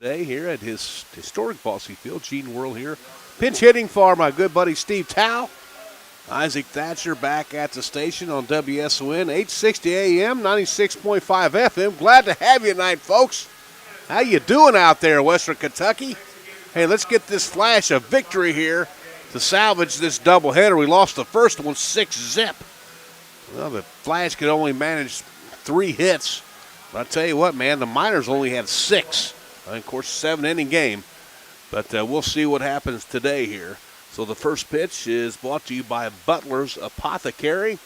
Today here at his historic Bossy Field, Gene Worrell here. Pinch hitting for my good buddy Steve Tao. Isaac Thatcher back at the station on WSON, 860 AM, 96.5 FM. Glad to have you tonight, folks. How you doing out there, Western Kentucky? Hey, let's get this flash of victory here to salvage this doubleheader. We lost the first one 6-zip. Well, the Flash could only manage 3 hits. But I tell you what, man, the Miners only had 6. Of course, 7-inning game. But we'll see what happens today here. So the first pitch is brought to you by Butler's Apothecary.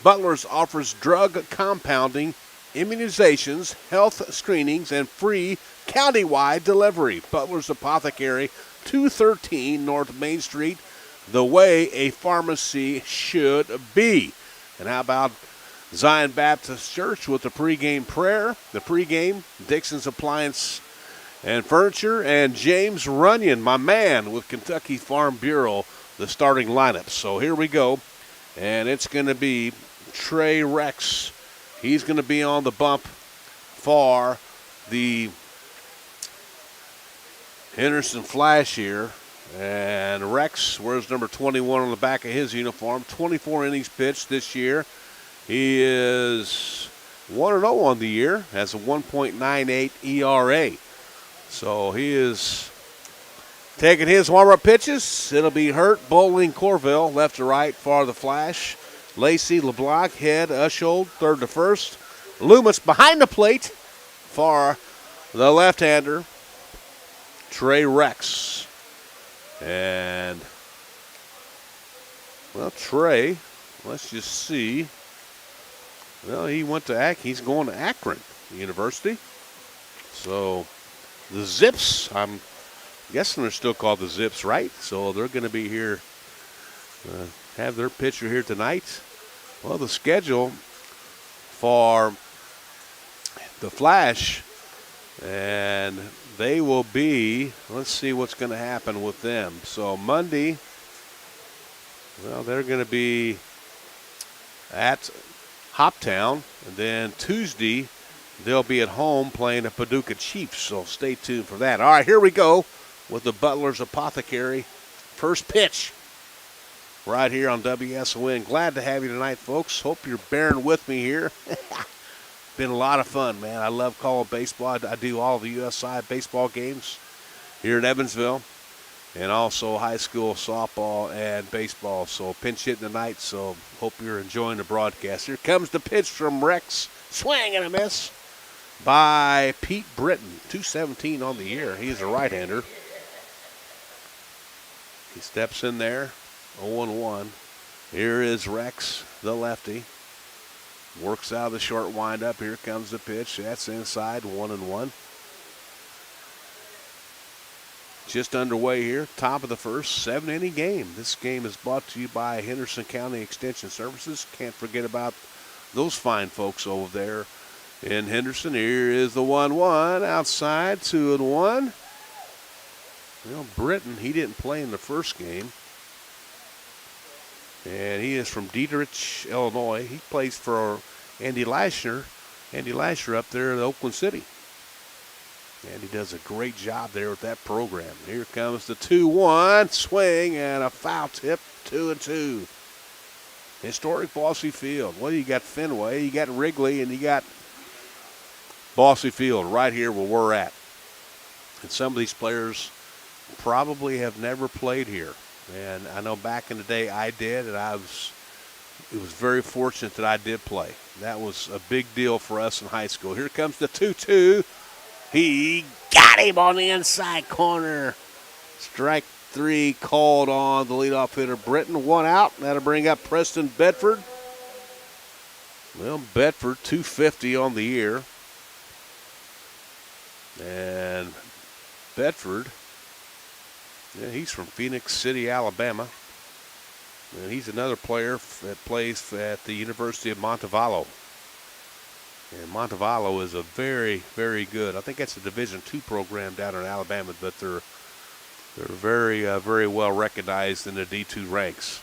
Butler's offers drug compounding, immunizations, health screenings, and free countywide delivery. Butler's Apothecary, 213 North Main Street, the way a pharmacy should be. And how about Zion Baptist Church with the pregame prayer? The pregame, Dixon's Appliance and Furniture, and James Runyon, my man with Kentucky Farm Bureau, the starting lineup. So here we go, and it's going to be Trey Rex. He's going to be on the bump for the Henderson Flash here. And Rex wears number 21 on the back of his uniform. 24 innings pitched this year. He is 1-0 on the year, has a 1.98 ERA. So he is taking his warm-up pitches. It'll be Hurt, Bowling, Corville, left to right for the Flash. Lacey, LeBlanc, Head, Ushold, third to first. Loomis behind the plate for the left-hander, Trey Rex. And, well, Trey, let's just see. Well, he went to he's going to Akron University. So the Zips, I'm guessing they're still called the Zips, right? So they're going to be here, have their pitcher here tonight. Well, the schedule for the Flash, and they will be, let's see what's going to happen with them. So Monday, well, they're going to be at Hoptown, and then Tuesday they'll be at home playing the Paducah Chiefs, so stay tuned for that. All right, here we go with the Butler's Apothecary. First pitch right here on WSON. Glad to have you tonight, folks. Hope you're bearing with me here. Been a lot of fun, man. I love calling baseball. I do all the USI baseball games here in Evansville, and also high school softball and baseball. So pinch hitting tonight, so hope you're enjoying the broadcast. Here comes the pitch from Rex. Swing and a miss by Pete Britton. 217 on the year. He's a right-hander. He steps in there, 0-1. Here is Rex, the lefty. Works out of the short windup. Here comes the pitch. That's inside, 1-1. Just underway here, top of the first, 7-inning game. This game is brought to you by Henderson County Extension Services. Can't forget about those fine folks over there in Henderson. Here is the 1-1 outside, 2-1. Well, Britton, he didn't play in the first game. And he is from Dietrich, Illinois. He plays for Andy Lasher. Andy Lasher up there in Oakland City. And he does a great job there with that program. Here comes the 2-1 swing and a foul tip, 2-2. Historic Bossy Field. Well, you got Fenway, you got Wrigley, and you got Bossy Field right here where we're at. And some of these players probably have never played here. And I know back in the day I did, and it was very fortunate that I did play. That was a big deal for us in high school. Here comes the 2-2. He got him on the inside corner. Strike 3 called on the leadoff hitter Britton. 1 out. That'll bring up Preston Bedford. Well, Bedford, 250 on the year. And Bedford, yeah, he's from Phoenix City, Alabama. And he's another player that plays at the University of Montevallo. And Montevallo is a very, very good, I think that's a Division II program down in Alabama, but they're very, very well recognized in the D2 ranks.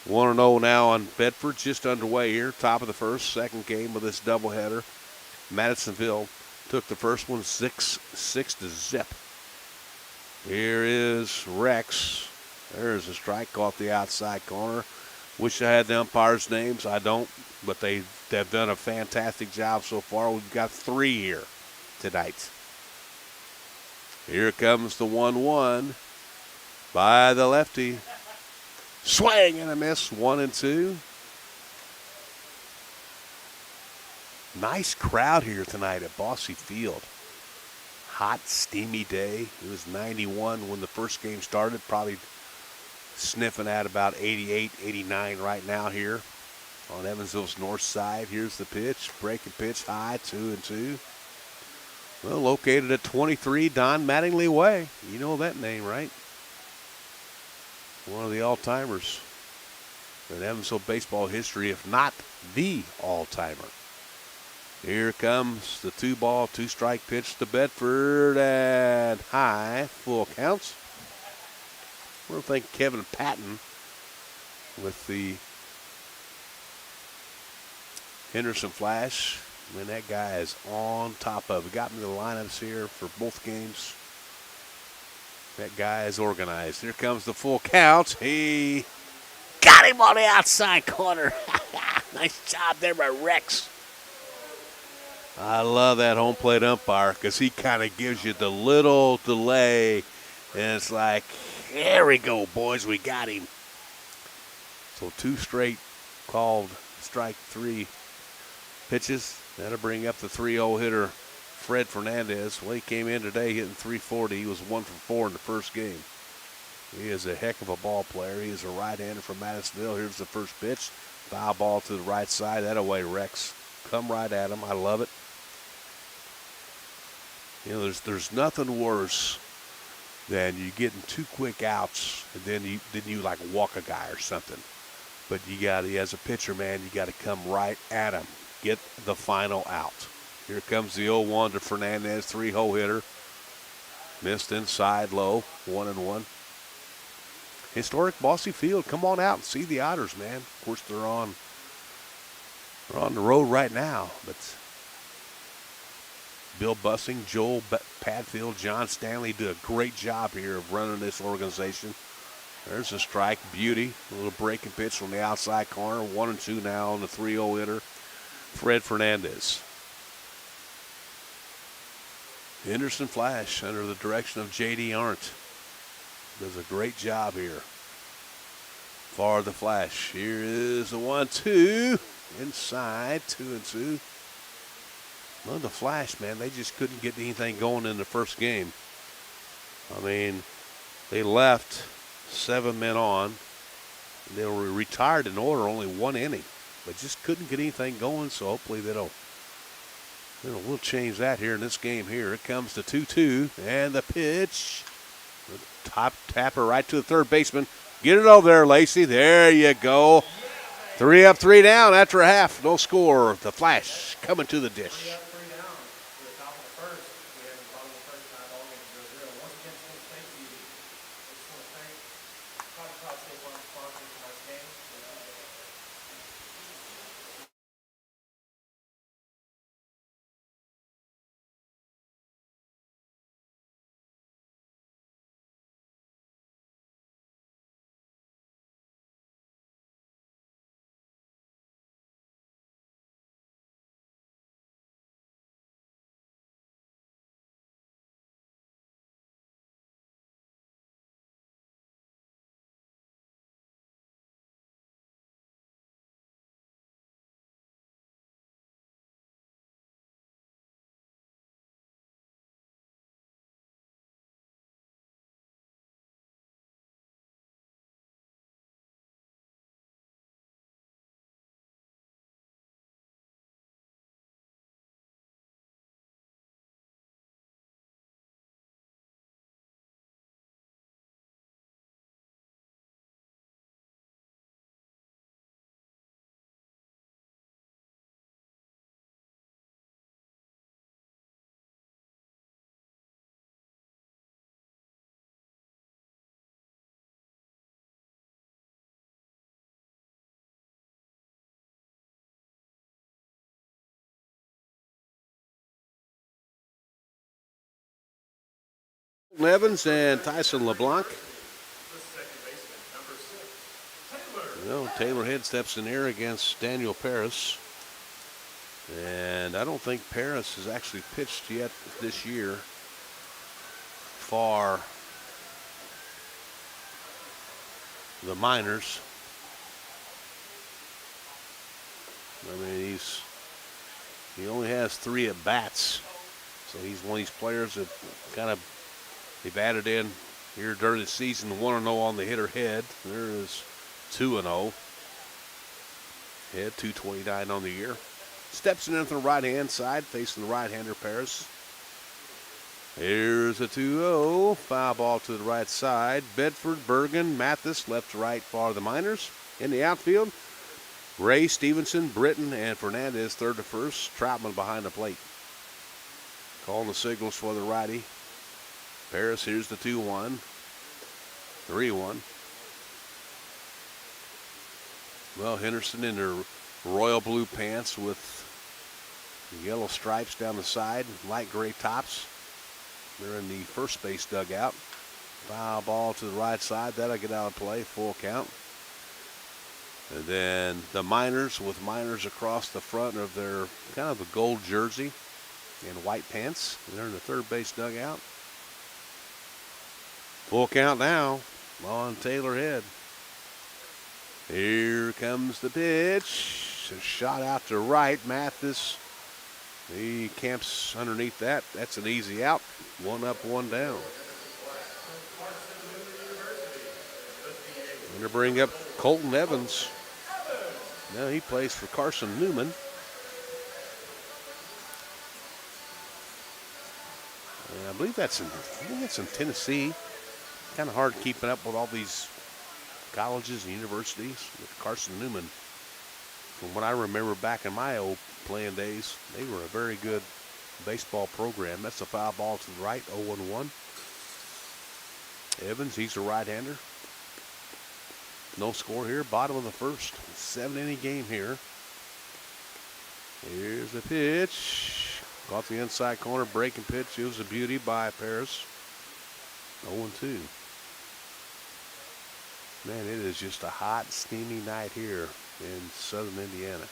1-0 now on Bedford, just underway here, top of the first, second game of this doubleheader. Madisonville Took the first one 6 to zip. Here is Rex. There's a strike off the outside corner. Wish I had the umpires' names. I don't, but they've done a fantastic job so far. We've got 3 here tonight. Here comes the 1-1 by the lefty. Swing and a miss, 1-2. Nice crowd here tonight at Bosse Field. Hot, steamy day. It was 91 when the first game started, probably sniffing at about 88, 89 right now here on Evansville's north side. Here's the pitch, breaking pitch high, 2-2. Well, located at 23 Don Mattingly Way. You know that name, right? One of the all-timers in Evansville baseball history, if not the all-timer. Here comes the 2-ball, 2-strike pitch to Bedford and high, full counts. I want to thank Kevin Patton with the Henderson Flash. I mean, that guy is on top of it. Got me the lineups here for both games. That guy is organized. Here comes the full count. He got him on the outside corner. Nice job there by Rex. I love that home plate umpire because he kind of gives you the little delay. And it's like, there we go, boys. We got him. So 2 straight called strike 3 pitches. That'll bring up the 3-0 hitter, Fred Fernandez. Well, he came in today hitting .340. He was 1 for 4 in the first game. He is a heck of a ball player. He is a right-hander from Madisonville. Here's the first pitch. Foul ball to the right side. That away, Rex. Come right at him. I love it. You know, there's nothing worse than you getting 2 quick outs and then you like walk a guy or something. But as a pitcher, man, you got to come right at him. Get the final out. Here comes the 0-1 to Fernandez, 3-hole hitter. Missed inside low, 1-1. Historic Bosse Field. Come on out and see the Otters, man. Of course, they're on the road right now, but Bill Bussing, Joel Padfield, John Stanley do a great job here of running this organization. There's a strike, beauty. A little breaking pitch from the outside corner. 1-2 now on the 3-0 hitter, Fred Fernandez. Henderson Flash under the direction of J.D. Arndt does a great job here. For the Flash, here is the 1-2 inside, 2-2. Well, the Flash, man, they just couldn't get anything going in the first game. I mean, they left 7 men on. They were retired in order, only 1 inning, but just couldn't get anything going. So hopefully we'll change that here in this game. Here it comes the 2-2 and the pitch. The top tapper right to the third baseman. Get it over there, Lacey. There you go. 3 up, 3 down after a half. No score. The Flash coming to the dish. Evans and Tyson LeBlanc. Taylor Head steps in there against Daniel Paris. And I don't think Paris has actually pitched yet this year for the minors. I mean, he only has 3 at bats. So he's one of these players that they've added in here during the season. 1-0 on the hitter Head. There is 2-0. Head 229 on the year. Steps in to the right-hand side, facing the right-hander Paris. Here's a 2-0. Foul ball to the right side. Bedford, Bergen, Mathis, left to right for the minors. In the outfield, Ray, Stevenson, Britton, and Fernandez, third to first. Troutman behind the plate. Calling the signals for the righty. Paris, here's the 2-1. 3-1. Well, Henderson in their royal blue pants with yellow stripes down the side, light gray tops. They're in the first base dugout. Foul ball to the right side. That'll get out of play. Full count. And then the minors with minors across the front of their kind of a gold jersey and white pants. They're in the third base dugout. Full count now on Taylor Head. Here comes the pitch. A shot out to right. Mathis. He camps underneath that. That's an easy out. 1 up, 1 down. Going to bring up Colton Evans. Now he plays for Carson Newman. And I believe that's in Tennessee. Kind of hard keeping up with all these colleges and universities with Carson Newman. From what I remember back in my old playing days, they were a very good baseball program. That's a foul ball to the right, 0-1. Evans, he's a right-hander. No score here, bottom of the first. 7-inning game here. Here's the pitch. Off the inside corner, breaking pitch. It was a beauty by Paris. 0-2. Man, it is just a hot, steamy night here in southern Indiana.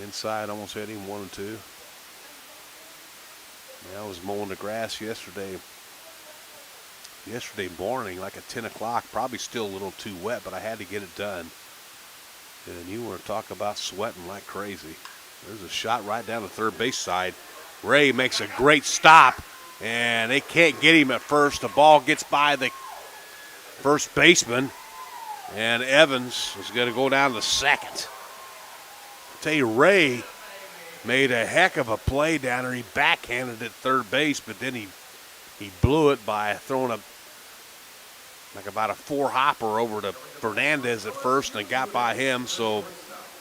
Inside almost hit him, 1-2. I was mowing the grass yesterday morning, like at 10 o'clock, probably still a little too wet, but I had to get it done. And you want to talk about sweating like crazy. There's a shot right down the third base side. Ray makes a great stop, and they can't get him at first. The ball gets by the first baseman, and Evans is going to go down to second. I'll tell you, Ray made a heck of a play down there. He backhanded at third base, but then he blew it by throwing like about a 4-hopper over to Fernandez at first and got by him, so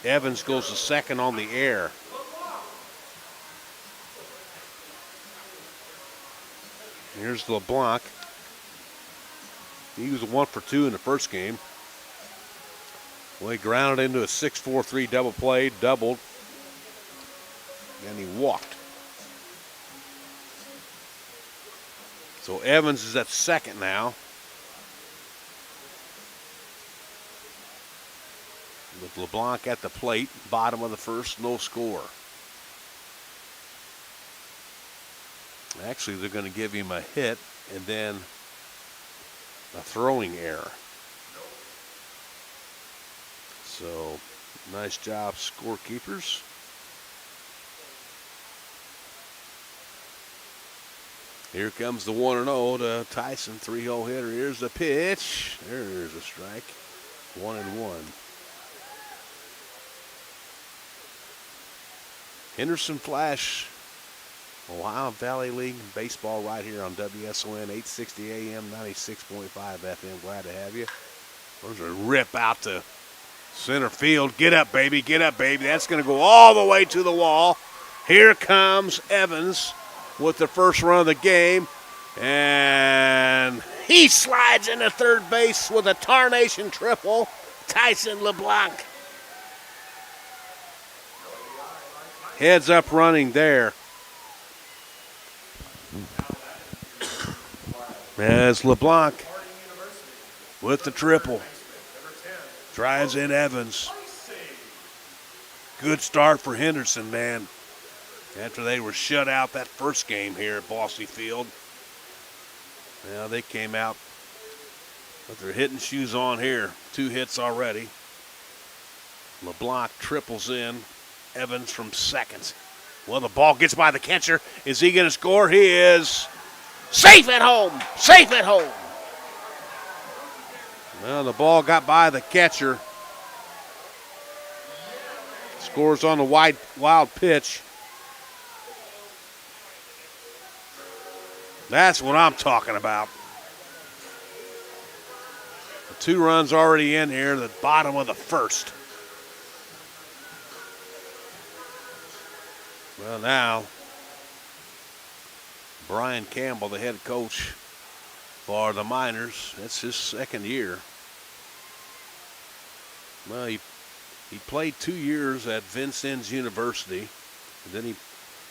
Evans goes to second on the air. Here's LeBlanc. He was 1 for 2 in the first game. Well, he grounded into a 6-4-3 double play, doubled, and he walked. So Evans is at second now. With LeBlanc at the plate, bottom of the first, no score. Actually, they're going to give him a hit and then a throwing error. So, nice job, scorekeepers. Here comes the 1-0 to Tyson, 3-0 hitter. Here's the pitch. There's a strike. 1-1. Henderson Flash, Ohio Valley League baseball right here on WSON 860 AM, 96.5 FM. Glad to have you. There's a rip out to center field. Get up, baby. Get up, baby. That's going to go all the way to the wall. Here comes Evans with the first run of the game. And he slides into third base with a tarnation triple. Tyson LeBlanc. Heads up running there. As LeBlanc with the triple. Drives in Evans. Good start for Henderson, man. After they were shut out that first game here at Bosse Field. Now they came out with their hitting shoes on here. 2 hits already. LeBlanc triples in. Evans from second. Well, the ball gets by the catcher. Is he going to score? He is. Safe at home. Safe at home. Well, the ball got by the catcher. Scores on the wild pitch. That's what I'm talking about. The 2 runs already in here, the bottom of the first. Well, now, Brian Campbell, the head coach for the Miners, that's his second year. Well, he played 2 years at Vincennes University, and then he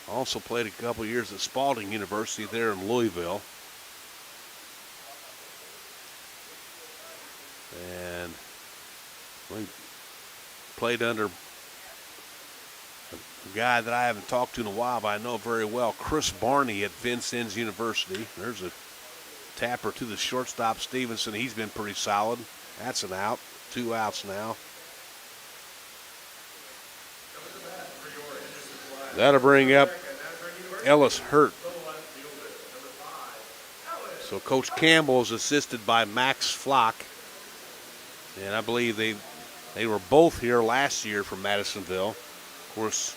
also played a couple years at Spalding University there in Louisville. And he played under a guy that I haven't talked to in a while, but I know very well, Chris Barney at Vincennes University. There's a tapper to the shortstop, Stevenson. He's been pretty solid. That's an out. 2 outs now. That'll bring up Ellis Hurt. So Coach Campbell is assisted by Max Flock. And I believe they were both here last year from Madisonville. Of course,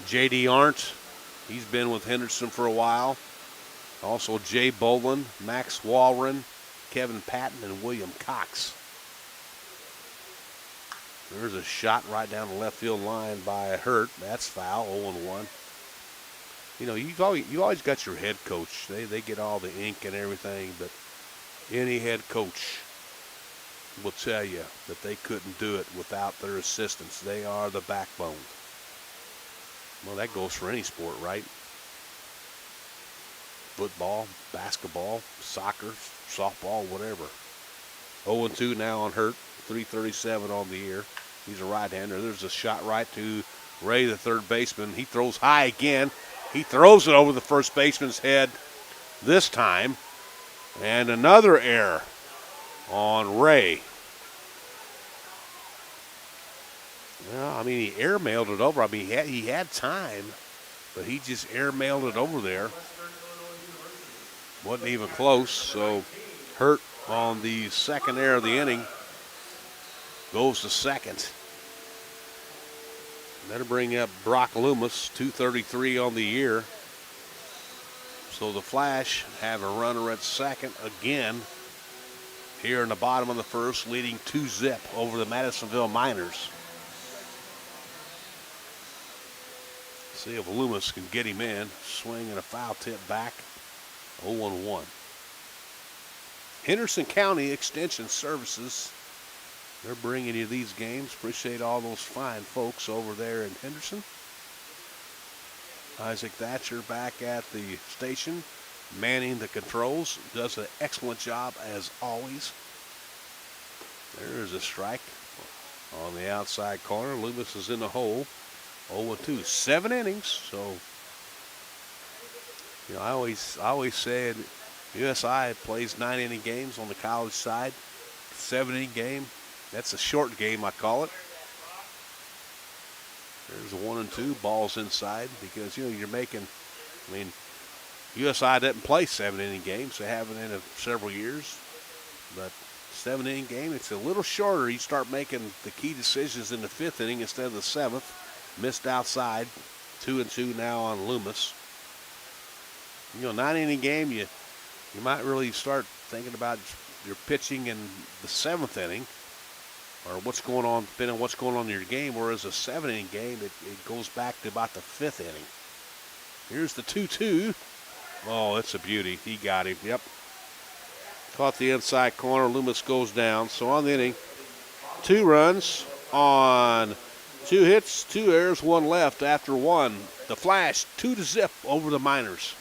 J.D. Arndt, he's been with Henderson for a while. Also Jay Bolin, Max Walren, Kevin Patton, and William Cox. There's a shot right down the left field line by Hurt. That's foul, 0-1. You know, you always got your head coach. They get all the ink and everything, but any head coach will tell you that they couldn't do it without their assistants. They are the backbone. Well, that goes for any sport, right? Football, basketball, soccer, softball, whatever. 0-2 now on Hurt. 337 on the year. He's a right-hander. There's a shot right to Ray, the third baseman. He throws high again. He throws it over the first baseman's head this time. And another error on Ray. Well, I mean, he airmailed it over. I mean, he had time, but he just airmailed it over there. Wasn't even close. So Hurt on the second error of the inning. Goes to second. That'll bring up Brock Loomis, 233 on the year. So the Flash have a runner at second again here in the bottom of the first, leading 2-0 over the Madisonville Miners. See if Loomis can get him in. Swing and a foul tip back. 0-1. Henderson County Extension Services. They're bringing you these games. Appreciate all those fine folks over there in Henderson. Isaac Thatcher back at the station, manning the controls. Does an excellent job as always. There's a strike on the outside corner. Loomis is in the hole. 0-2. 7 innings. So, you know, I always said USI plays 9-inning games on the college side. 7-inning game. That's a short game, I call it. There's a 1-2. Ball's inside because, you know, you're making, I mean, USI doesn't play 7-inning games. They haven't in several years. But 7-inning game, it's a little shorter. You start making the key decisions in the 5th inning instead of the 7th. Missed outside. 2-2 now on Loomis. You know, 9-inning game, you might really start thinking about your pitching in the 7th inning. Or what's going on, depending on what's going on in your game. Whereas a 7-inning game, it goes back to about the 5th inning. Here's the 2-2. Oh, it's a beauty. He got him. Yep. Caught the inside corner. Loomis goes down. So on the inning, 2 runs on 2 hits, 2 errors, 1 left after 1. The Flash, 2-0 over the Miners.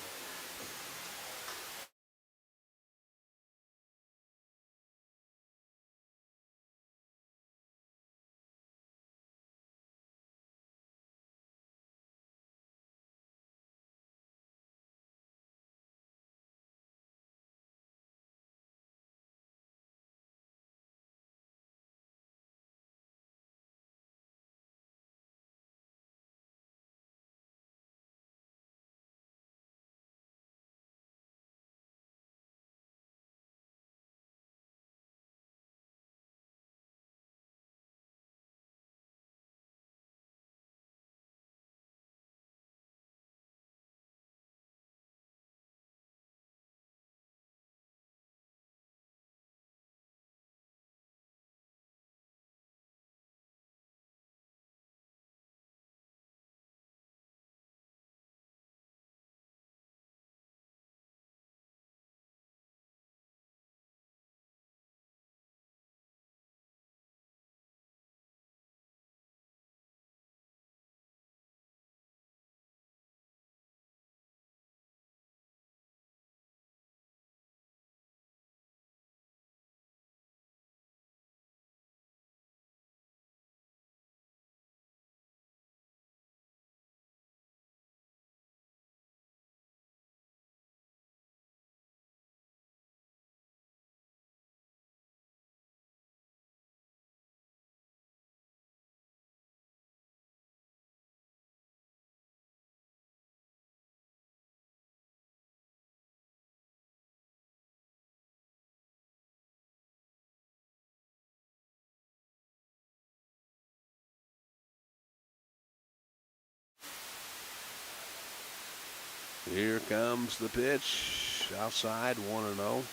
Here comes the pitch. Outside, 1-0.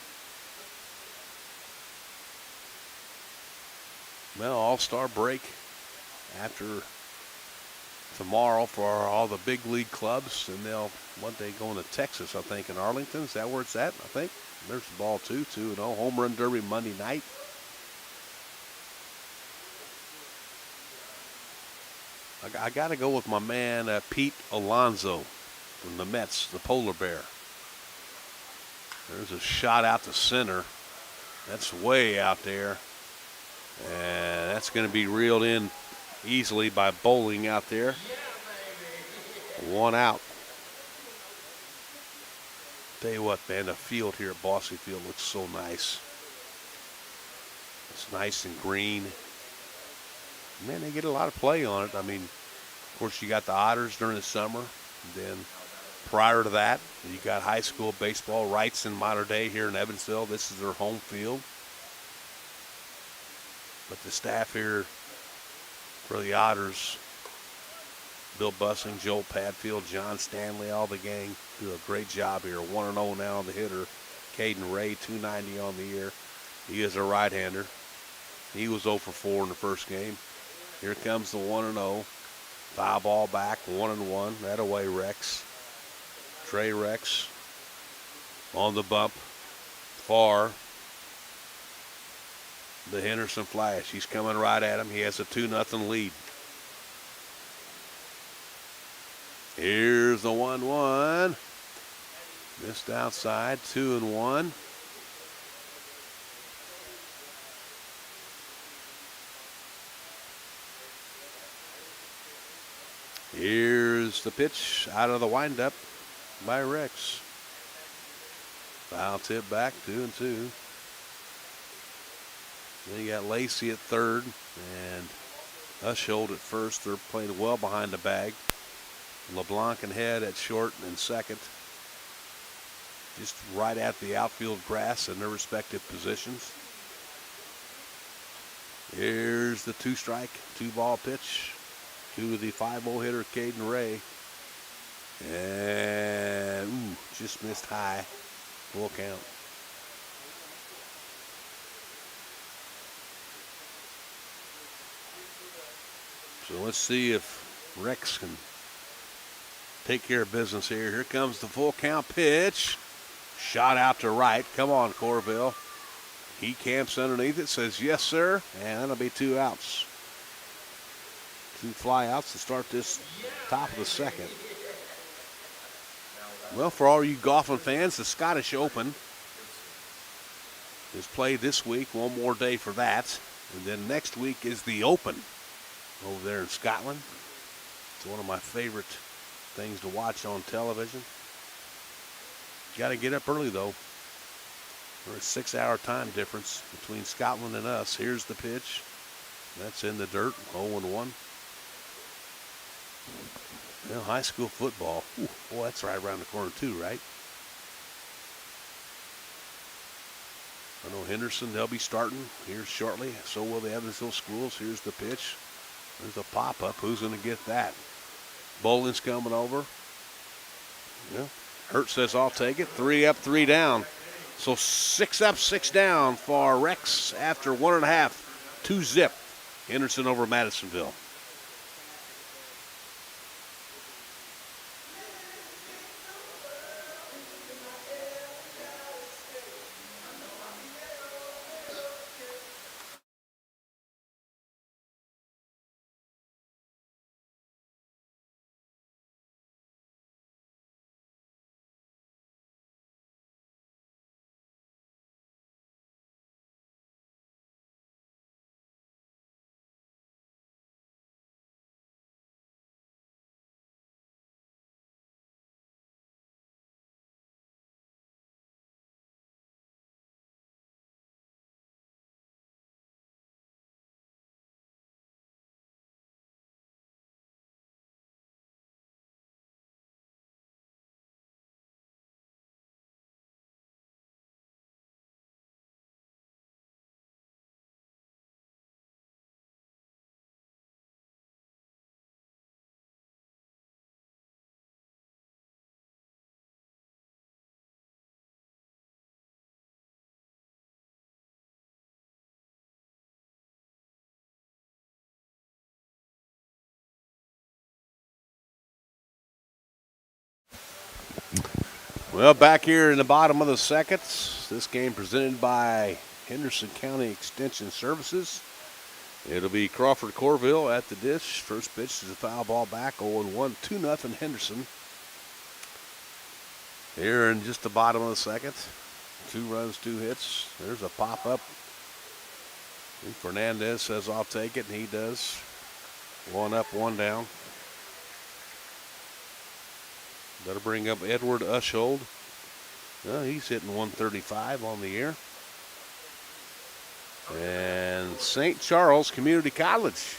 Well, all-star break after tomorrow for all the big league clubs, and they'll one day going to Texas, I think, in Arlington. Is that where it's at? I think there's the ball too. 2-0 home run derby Monday night. I got to go with my man Pete Alonso from the Mets, the polar bear. There's a shot out to center. That's way out there, and that's going to be reeled in easily by Bowling out there. 1 out. Tell you what, man, the field here at Bosse Field looks so nice. It's nice and green. Man, they get a lot of play on it. I mean, of course, you got the Otters during the summer. Then prior to that, you got high school baseball. Wrights in Mater Dei here in Evansville. This is their home field. But the staff here for the Otters, Bill Bussing, Joel Padfield, John Stanley, all the gang do a great job here. 1-0 now on the hitter. Caden Ray, 290 on the year. He is a right-hander. He was 0 for 4 in the first game. Here comes the 1-0. Foul ball back, 1-1. That away Rex. Trey Rex on the bump. Far. The Henderson Flash. He's coming right at him. He has a 2-0 lead. Here's the 1-1. Missed outside, 2-1. Here's the pitch out of the windup by Rex. Foul tip back, 2-2. Then you got Lacey at third and Hushold at first. They're playing well behind the bag. LeBlanc and Head at short and second. Just right at the outfield grass in their respective positions. Here's the 2-strike, 2-ball pitch to the 5-0 hitter, Caden Ray. And, just missed high. Full count. So let's see if Rex can take care of business here. Here comes the full count pitch. Shot out to right. Come on, Corville. He camps underneath it, says yes, sir. And that'll be 2 outs. 2 fly outs to start this top of the second. Well, for all you golfing fans, the Scottish Open is played this week. One more day for that. And then next week is the Open over there in Scotland. It's one of my favorite things to watch on television. Got to get up early, though. There's a 6-hour time difference between Scotland and us. Here's the pitch. That's in the dirt, 0-1. Well, high school football. Ooh, boy, that's right around the corner, too, right? I know Henderson, they'll be starting here shortly. So will the Evansville schools. Here's the pitch. There's a pop-up. Who's going to get that? Boland's coming over. Yeah. Hurt says, I'll take it. 3 up, 3 down. So 6 up, 6 down for Rex after 1.5. 2-zip. Henderson over Madisonville. Well, back here in the bottom of the second, this game presented by Henderson County Extension Services. It'll be Crawford Corville at the dish. First pitch is a foul ball back, 0-1, 2-0 Henderson. Here in just the bottom of the second, 2 runs, 2 hits. There's a pop-up. Fernandez says, I'll take it, and he does. 1 up, 1 down. That'll bring up Edward Ushold. He's hitting 135 on the year. And St. Charles Community College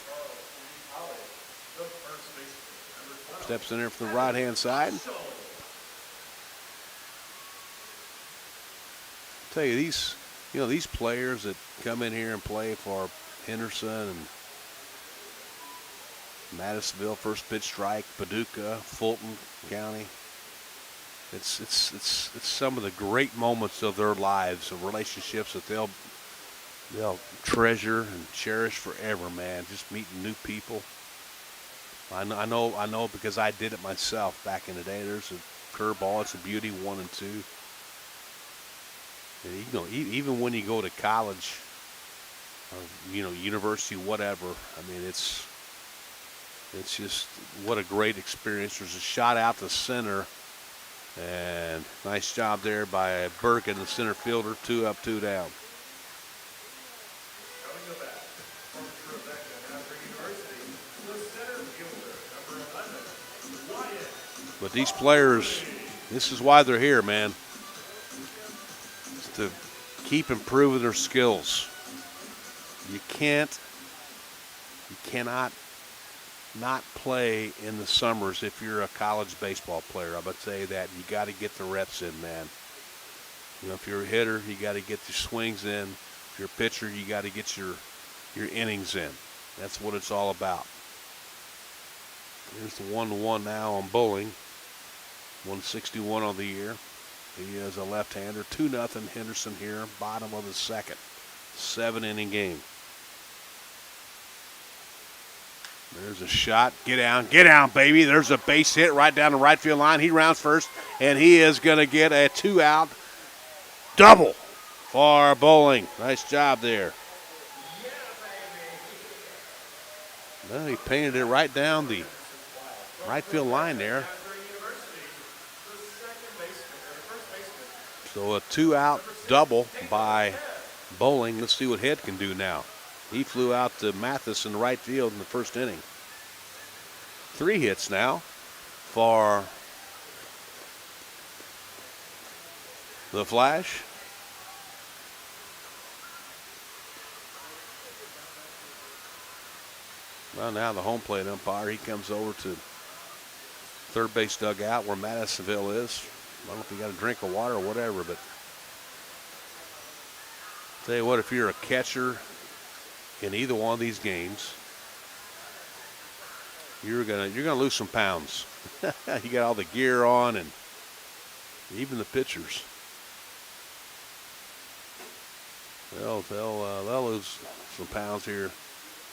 steps in there from the right-hand side. I'll tell you, these players that come in here and play for Henderson and Madisonville, first pitch strike, Paducah, Fulton County. It's some of the great moments of their lives, of relationships that they'll treasure and cherish forever, man. Just meeting new people. I know because I did it myself back in the day. There's a curveball, it's a beauty, 1 and 2. And, even when you go to college, or, university, whatever. I mean, it's just what a great experience. There's a shot out the center, and nice job there by Birkin, the center fielder. 2 up, 2 down. But these players, this is why they're here, man. It's to keep improving their skills. You cannot not play in the summers if you're a college baseball player. I would say that you got to get the reps in, man. If you're a hitter, you got to get your swings in. If you're a pitcher, you got to get your innings in. That's what it's all about. Here's the 1-1 now on Bowling. 161 on the year. He is a left-hander. 2-0 Henderson here, bottom of the second. 7-inning game. There's a shot. Get down, baby. There's a base hit right down the right field line. He rounds first, and he is going to get a 2-out double for Bowling. Nice job there. Well, he painted it right down the right field line there. So a 2-out double by Bowling. Let's see what Head can do now. He flew out to Mathis in the right field in the first inning. 3 hits now for the Flash. Well, now the home plate umpire, he comes over to third base dugout where Madisonville is. I don't know if he got a drink of water or whatever, but tell you what, if you're a catcher in either one of these games, you're gonna lose some pounds. You got all the gear on, and even the pitchers. They'll lose some pounds here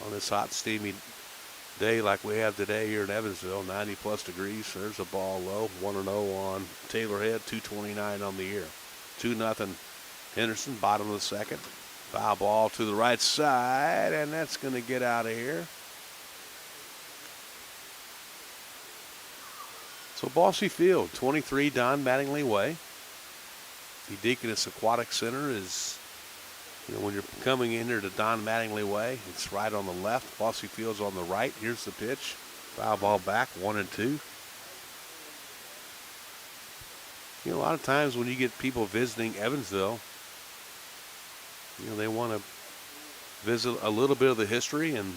on this hot, steamy day like we have today here in Evansville, 90-plus degrees. There's a ball low, 1-0 on Taylor Head, 229 on the year. 2-0 Henderson, bottom of the second. Foul ball to the right side, and that's going to get out of here. So Bosse Field, 23 Don Mattingly Way. The Deaconess Aquatic Center is, when you're coming in here to Don Mattingly Way, it's right on the left. Bosse Field's on the right. Here's the pitch. Foul ball back, 1-2. A lot of times when you get people visiting Evansville, they want to visit a little bit of the history, and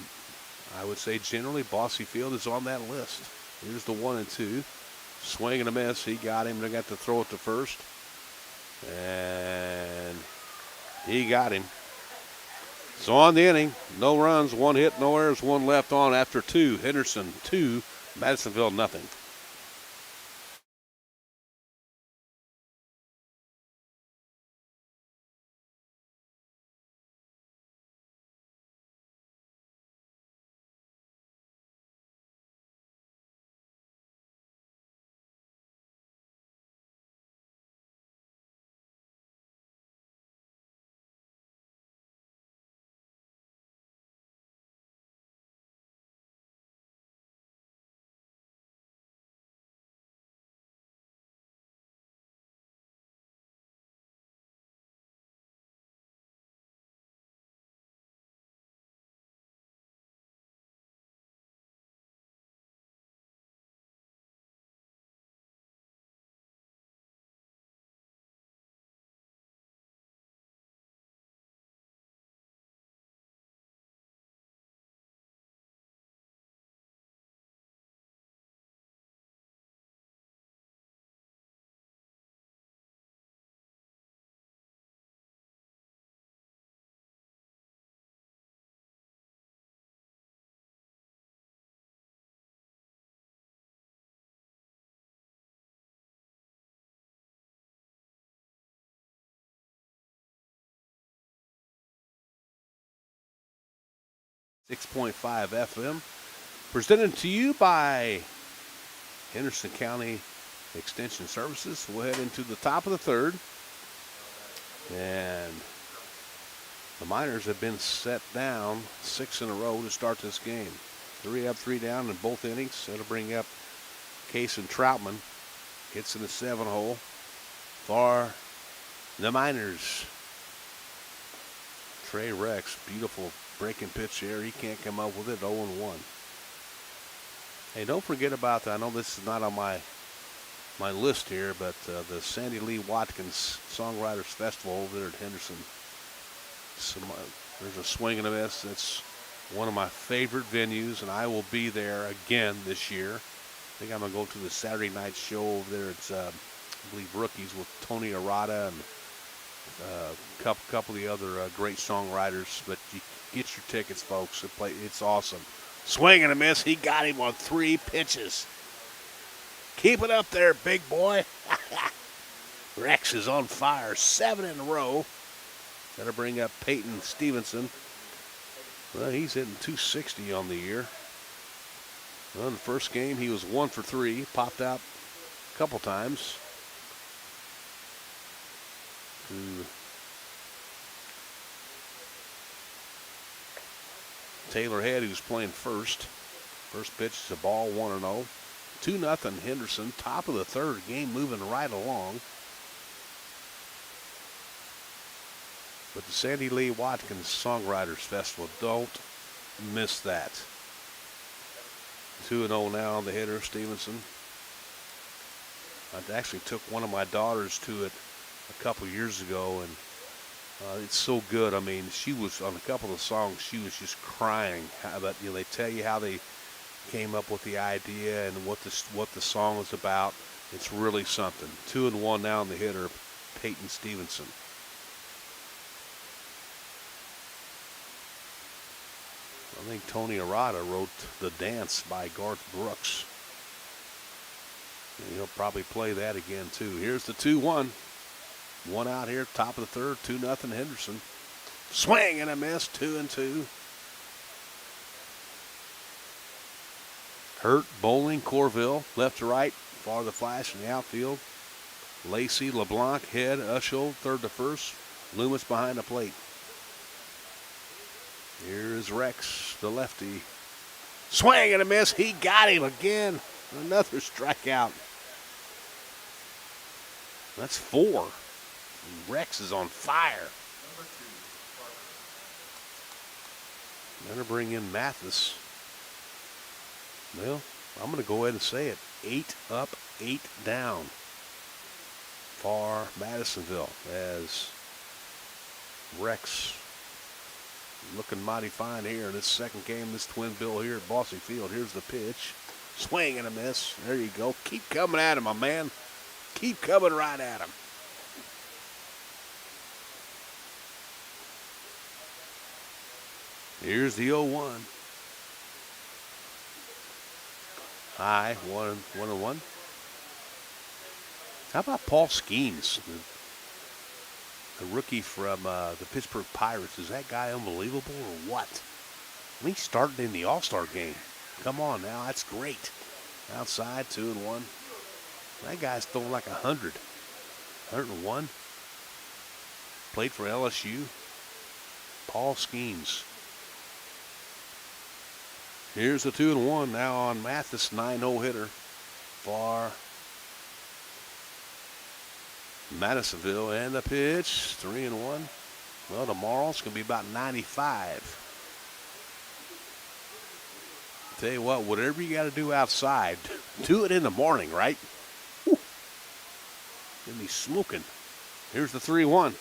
I would say generally Bosse Field is on that list. Here's the 1-2. Swing and a miss. He got him. They got to throw it to first. And he got him. So on the inning, no runs, 1 hit, no errors, 1 left on after 2. Henderson 2, Madisonville nothing. 6.5 FM. Presented to you by Henderson County Extension Services. We'll head into the top of the third. And the Miners have been set down 6 in a row to start this game. 3 up, 3 down in both innings. That'll bring up Case and Troutman. Hits in the 7-hole for the Miners. Trey Rex, beautiful breaking pitch there. He can't come up with it. 0-1. Hey, don't forget about that. I know this is not on my list here, but the Sandy Lee Watkins Songwriters Festival over there at Henderson. There's a swing and a miss. That's one of my favorite venues, and I will be there again this year. I think I'm going to go to the Saturday night show over there. It's, I believe, Rookies with Tony Arata and a couple of the other great songwriters. But you get your tickets, folks. It's awesome. Swing and a miss. He got him on 3 pitches. Keep it up there, big boy. Rex is on fire. 7 in a row. That'll bring up Peyton Stevenson. Well, he's hitting 260 on the year. Well, in the first game, he was 1 for 3. Popped out a couple times. Taylor Head, who's playing first. First pitch is a ball, 1-0. 2-0 Henderson. Top of the third, game moving right along. But the Sandy Lee Watkins Songwriters Festival, don't miss that. 2-0 now on the hitter, Stevenson. I actually took one of my daughters to it a couple years ago, and it's so good. I mean, she was on a couple of songs, she was just crying. But they tell you how they came up with the idea and what the song is about. It's really something. 2-1 now on the hitter, Peyton Stevenson. I think Tony Arata wrote The Dance by Garth Brooks. And he'll probably play that again, too. Here's the 2-1. 1 out here, top of the third, 2-0 Henderson. Swing and a miss, 2-2. Hurt, Bowling, Corville, left to right, far the flash in the outfield. Lacey, LeBlanc, Head, Ushold, third to first. Loomis behind the plate. Here's Rex, the lefty. Swing and a miss. He got him again. Another strikeout. That's 4. Rex is on fire. Better bring in Mathis. Well, I'm going to go ahead and say it. 8 up, 8 down for Madisonville as Rex looking mighty fine here in this second game, this twin bill here at Bosse Field. Here's the pitch. Swing and a miss. There you go. Keep coming at him, my man. Keep coming right at him. Here's the 0-1. High, 1-1. How about Paul Skeens? The rookie from the Pittsburgh Pirates. Is that guy unbelievable or what? He started in the All-Star game. Come on now, that's great. Outside, 2-1. That guy's throwing like 100. 101. Played for LSU. Paul Skeens. Here's the 2-1 now on Mathis, 9-0 hitter for Madisonville, and the pitch, 3-1. Well, tomorrow it's going to be about 95. Tell you what, whatever you got to do outside, do it in the morning, right? Whew. Gonna be smoking. Here's the 3-1.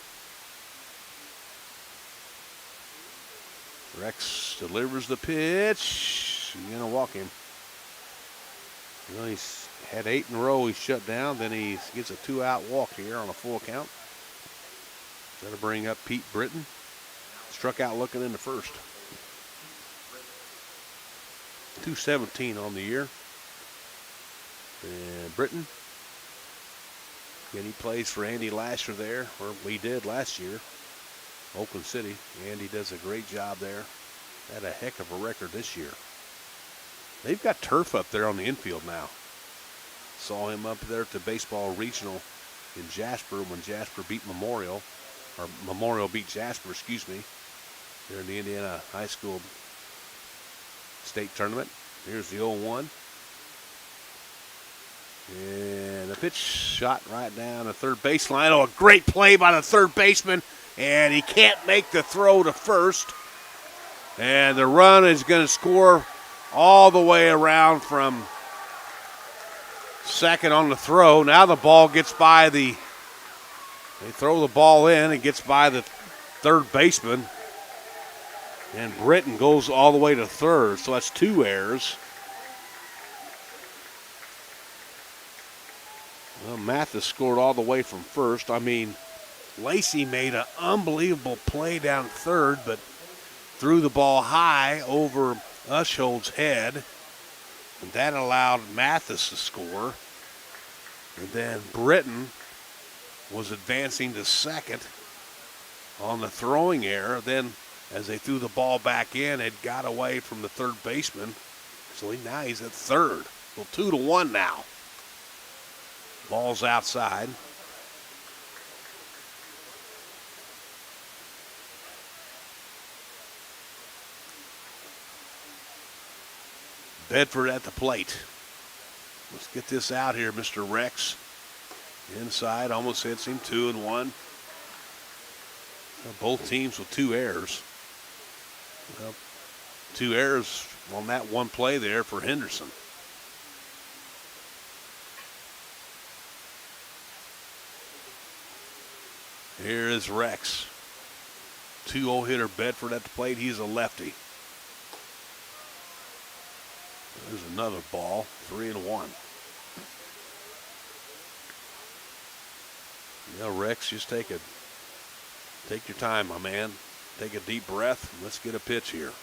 Rex delivers the pitch. You're going to walk him. Well, he's had 8 in a row. He's shut down. Then he gets a 2-out walk here on a full count. That'll bring up Pete Britton. Struck out looking in the first. 217 on the year. And Britton. And he plays for Andy Lasher there, or we did last year. Oakland City. Andy does a great job there. Had a heck of a record this year. They've got turf up there on the infield now. Saw him up there at the baseball regional in Jasper when Jasper beat Memorial, or Memorial beat Jasper, excuse me. They're in the Indiana High School State Tournament. Here's the 0-1. And the pitch shot right down the third baseline. Oh, a great play by the third baseman. And he can't make the throw to first. And the run is going to score all the way around from second on the throw. Now the ball gets by they throw the ball in. It gets by the third baseman. And Britton goes all the way to third. So that's 2 errors. Well, Mathis scored all the way from first. I mean, Lacey made an unbelievable play down third, but threw the ball high over Ushold's head. And that allowed Mathis to score. And then Britton was advancing to second on the throwing error. Then as they threw the ball back in, it got away from the third baseman. So now he's at third. Well, 2-1 now. Ball's outside. Bedford at the plate. Let's get this out here, Mr. Rex. Inside, almost hits him, 2-1. Both teams with 2 errors. Well, 2 errors on that one play there for Henderson. Here is Rex. 2-0 hitter Bedford at the plate. He's a lefty. There's another ball. 3-1. Rex, just take your time, my man. Take a deep breath. Let's get a pitch here.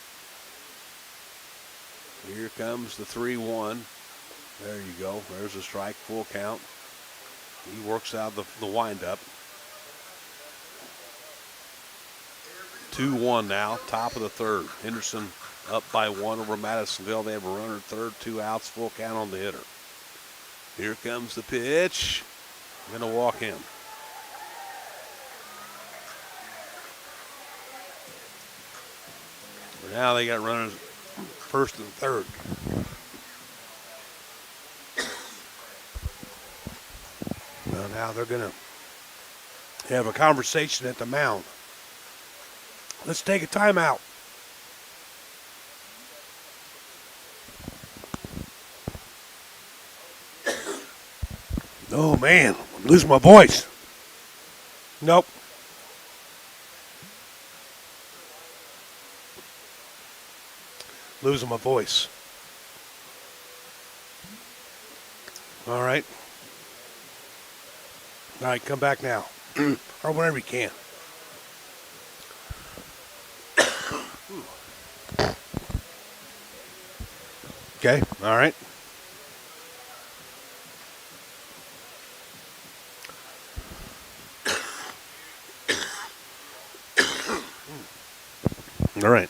Here comes the 3-1. There you go. There's a strike, full count. He works out the windup. 2-1 now, top of the third. Henderson up by 1 over Madisonville. They have a runner at third, 2 outs, full count on the hitter. Here comes the pitch. Going to walk in. Now they got runners first and third. Well, now they're going to have a conversation at the mound. Let's take a timeout. Oh, man, I'm losing my voice. Nope. Losing my voice. All right. All right, come back now. Or whenever you can. Okay, all right. All right.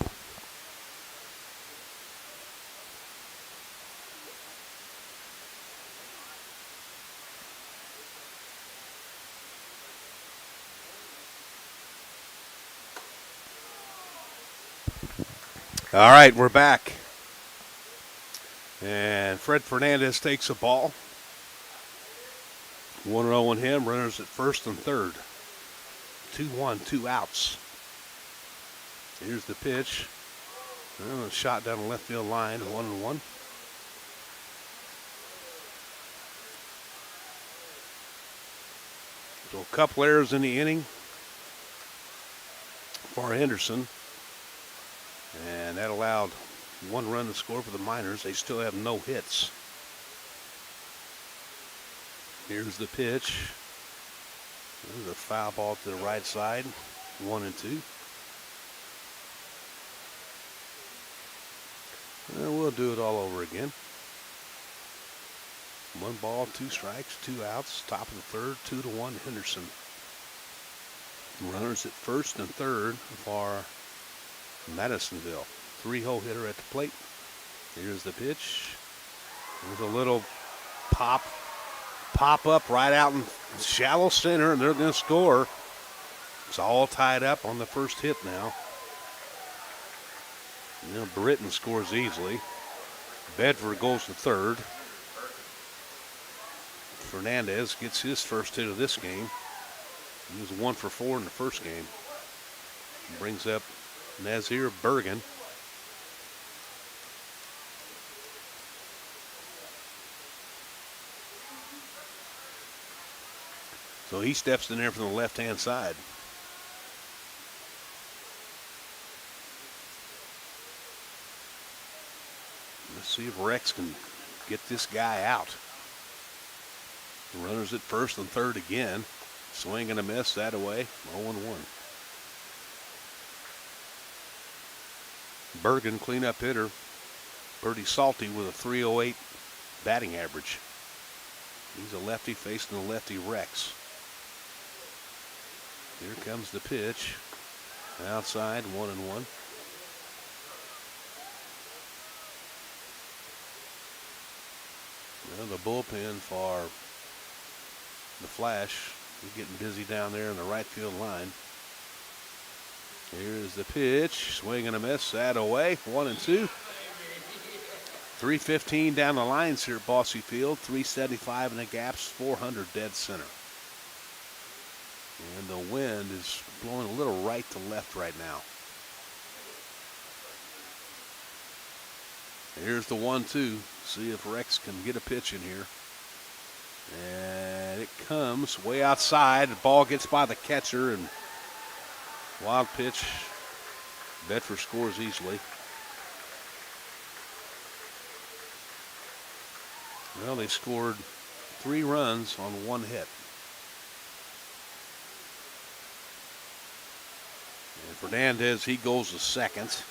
All right, we're back. And Fred Fernandez takes a ball. 1-0 on him. Runners at first and third. 2-1, 2 outs. Here's the pitch. Shot down the left field line. 1-1. So a couple errors in the inning for Henderson. And that allowed 1 run to score for the Miners. They still have no hits. Here's the pitch. There's a foul ball to the right side. 1-2. And we'll do it all over again. 1 ball, 2 strikes, 2 outs. Top of the third, 2-1 Henderson. Runners at first and third for Madisonville. 3-hole hitter at the plate. Here's the pitch. There's a little pop up right out in shallow center, and they're going to score. It's all tied up on the first hit now. Britton scores easily. Bedford goes to third. Fernandez gets his first hit of this game. He was 1 for 4 in the first game. Brings up Nazir Bergen. So he steps in there from the left-hand side. Let's see if Rex can get this guy out. Runners at first and third again. Swing and a miss, that away. 0-1. Bergen, cleanup hitter. Pretty salty with a .308 batting average. He's a lefty facing a lefty Rex. Here comes the pitch. Outside, 1-1. Well, the bullpen for the Flash is getting busy down there in the right field line. Here's the pitch. Swing and a miss. That away. 1-2. 3:15 down the lines here at Bosse Field. 375 in the gaps. 400 dead center. And the wind is blowing a little right to left right now. Here's the 1-2. See if Rex can get a pitch in here. And it comes way outside. The ball gets by the catcher and wild pitch. Bedford scores easily. Well, they scored 3 runs on 1 hit. And Fernandez, he goes to second.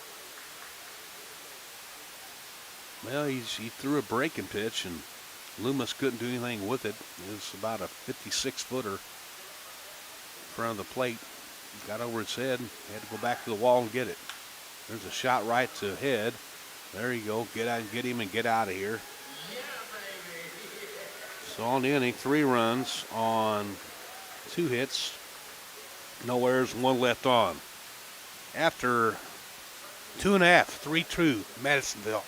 Well, he threw a breaking pitch, and Loomis couldn't do anything with it. It was about a 56-footer in front of the plate. Got over its head, had to go back to the wall and get it. There's a shot right to head. There you go. Get out, get him, and get out of here. So on the inning, 3 runs on 2 hits. No errors, 1 left on. After 2.5, 3-2, Madisonville.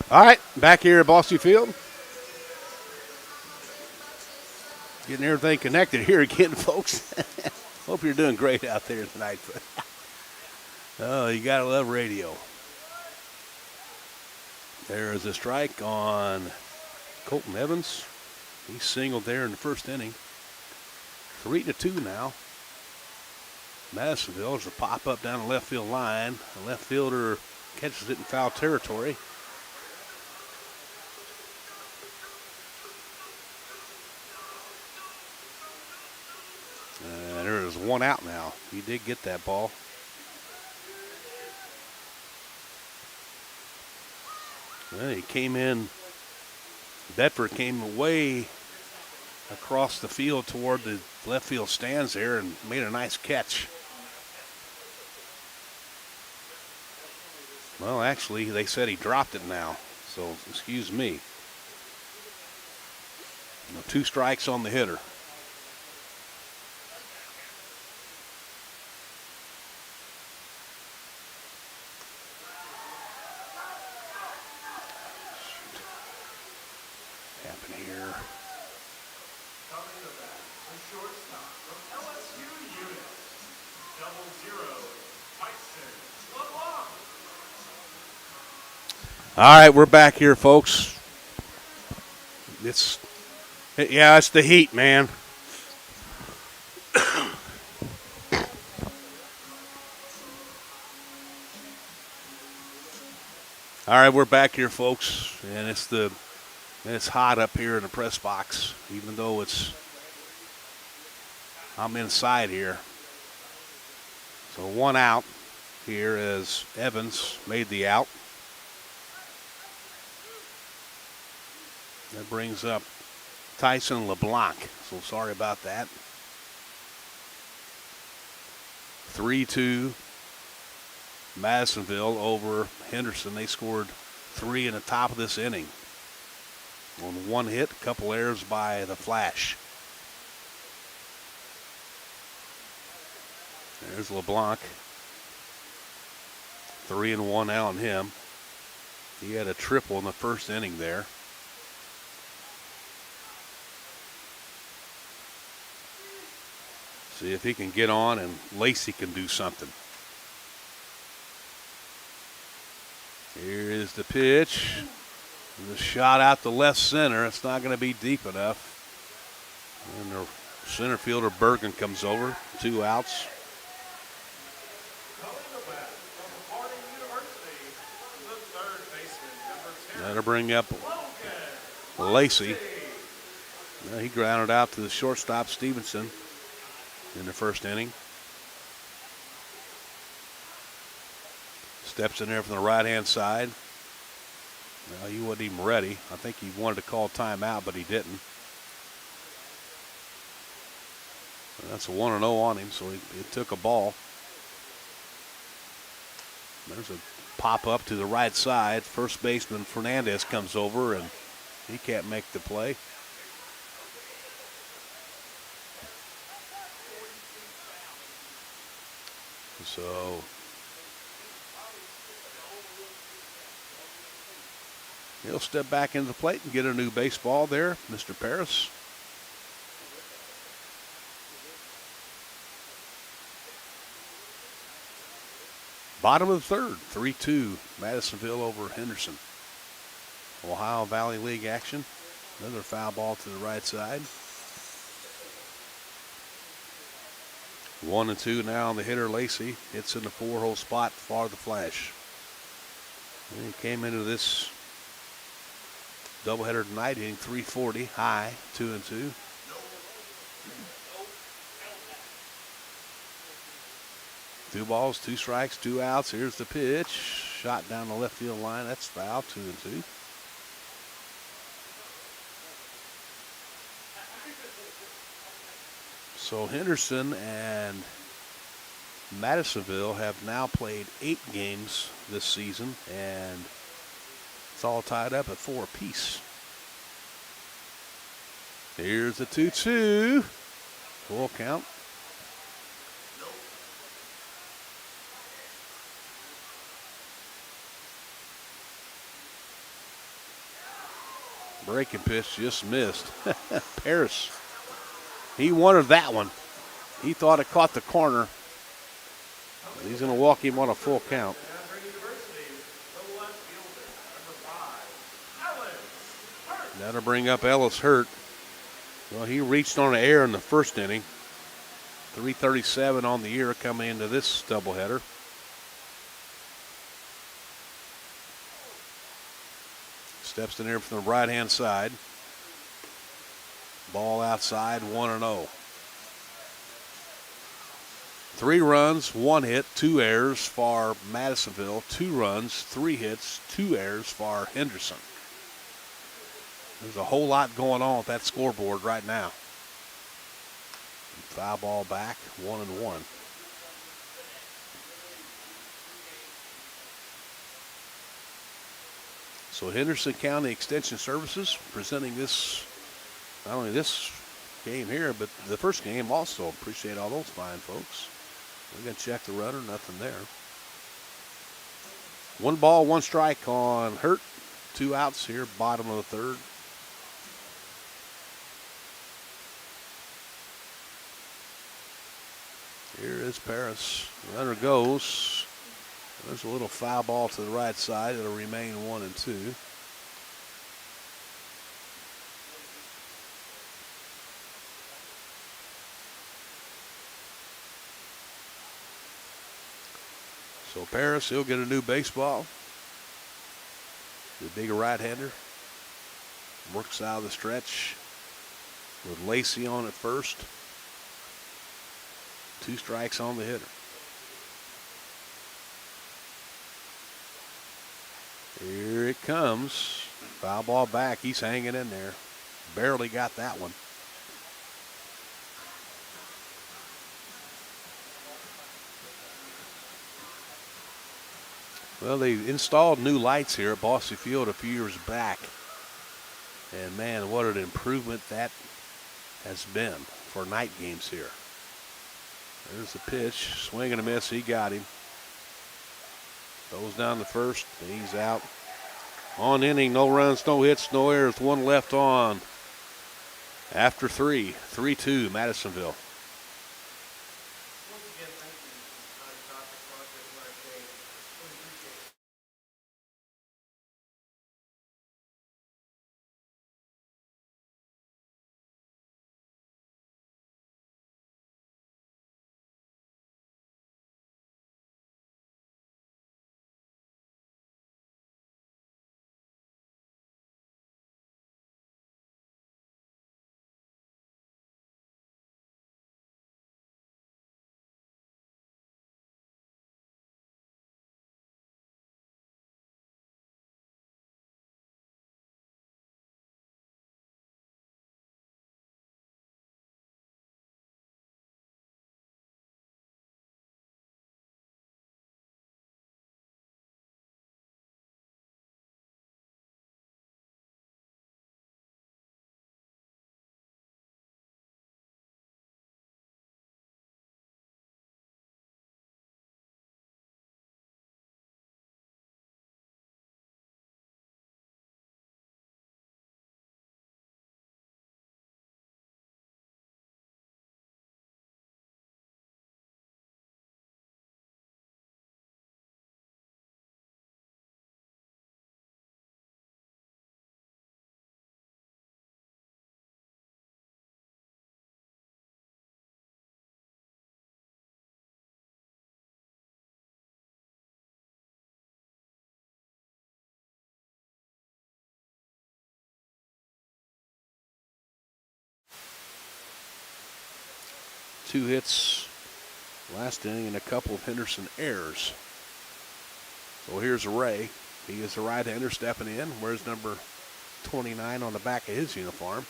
All right, back here at Bosse Field. Getting everything connected here again, folks. Hope you're doing great out there tonight. Oh, you got to love radio. There is a strike on Colton Evans. He singled there in the first inning. 3-2 now. Madisonville is a pop up down the left field line. The left fielder catches it in foul territory. There is 1 out now. He did get that ball. Well, he came in. Bedford came way across the field toward the left field stands there and made a nice catch. Well, actually, they said he dropped it now, so excuse me. 2 strikes on the hitter. happened here? All right, we're back here, folks. It's the heat, man. All right, we're back here, folks, and it's hot up here in the press box, even though I'm inside here. So one out here as Evans made the out. That brings up Tyson LeBlanc. So sorry about that. 3-2 Madisonville over Henderson. They scored 3 in the top of this inning. On one hit, a couple errors by the Flash. There's LeBlanc. 3-1 now on him. He had a triple in the first inning there. See if he can get on and Lacey can do something. Here is the pitch. The shot out to left center. It's not going to be deep enough. And the center fielder Bergen comes over. 2 outs. That'll bring up Lacey. He grounded out to the shortstop Stevenson in the first inning. Steps in there from the right-hand side. Well, he wasn't even ready. I think he wanted to call timeout, but he didn't. And that's a 1-0 on him, so he took a ball. There's a pop-up to the right side. First baseman Fernandez comes over, and he can't make the play. So he'll step back into the plate and get a new baseball there, Mr. Paris. Bottom of the third, 3-2, Madisonville over Henderson. Ohio Valley League action. Another foul ball to the right side. 1-2 now on the hitter, Lacey. Hits in the 4-hole spot for the Flash. And he came into this doubleheader tonight hitting .340 high, 2-2. Two balls, 2 strikes, 2 outs. Here's the pitch. Shot down the left field line. That's foul, 2-2. So Henderson and Madisonville have now played 8 games this season, and it's all tied up at 4 apiece. Here's the 2-2. Full count. Breaking pitch just missed. Paris. He wanted that one. He thought it caught the corner. He's going to walk him on a full count. That'll bring up Ellis Hurt. Well, he reached on an error in the first inning. 337 on the year coming into this doubleheader. Steps in there from the right-hand side. Ball outside, 1-0. 3 runs, 1 hit, 2 errors for Madisonville. 2 runs, 3 hits, 2 errors for Henderson. There's a whole lot going on with that scoreboard right now. Foul ball back, 1-1. So Henderson County Extension Services presenting this, not only this game here, but the first game also. Appreciate all those fine folks. We're going to check the runner, nothing there. 1 ball, 1 strike on Hurt. 2 outs here, bottom of the third. Here is Paris. Runner goes. There's a little foul ball to the right side. It'll remain 1-2. So Paris, he'll get a new baseball. The big right-hander. Works out of the stretch with Lacey on at first. 2 strikes on the hitter. Here it comes. Foul ball back. He's hanging in there. Barely got that one. Well, they installed new lights here at Bosse Field a few years back. And, man, what an improvement that has been for night games here. There's the pitch. Swing and a miss. He got him. Goes down to first, and he's out. On inning, no runs, no hits, no errors. 1 left on. After 3, 3-2, Madisonville. Two hits last inning and a couple of Henderson errors. So here's Ray. He is a right-hander stepping in. Where's number 29 on the back of his uniform?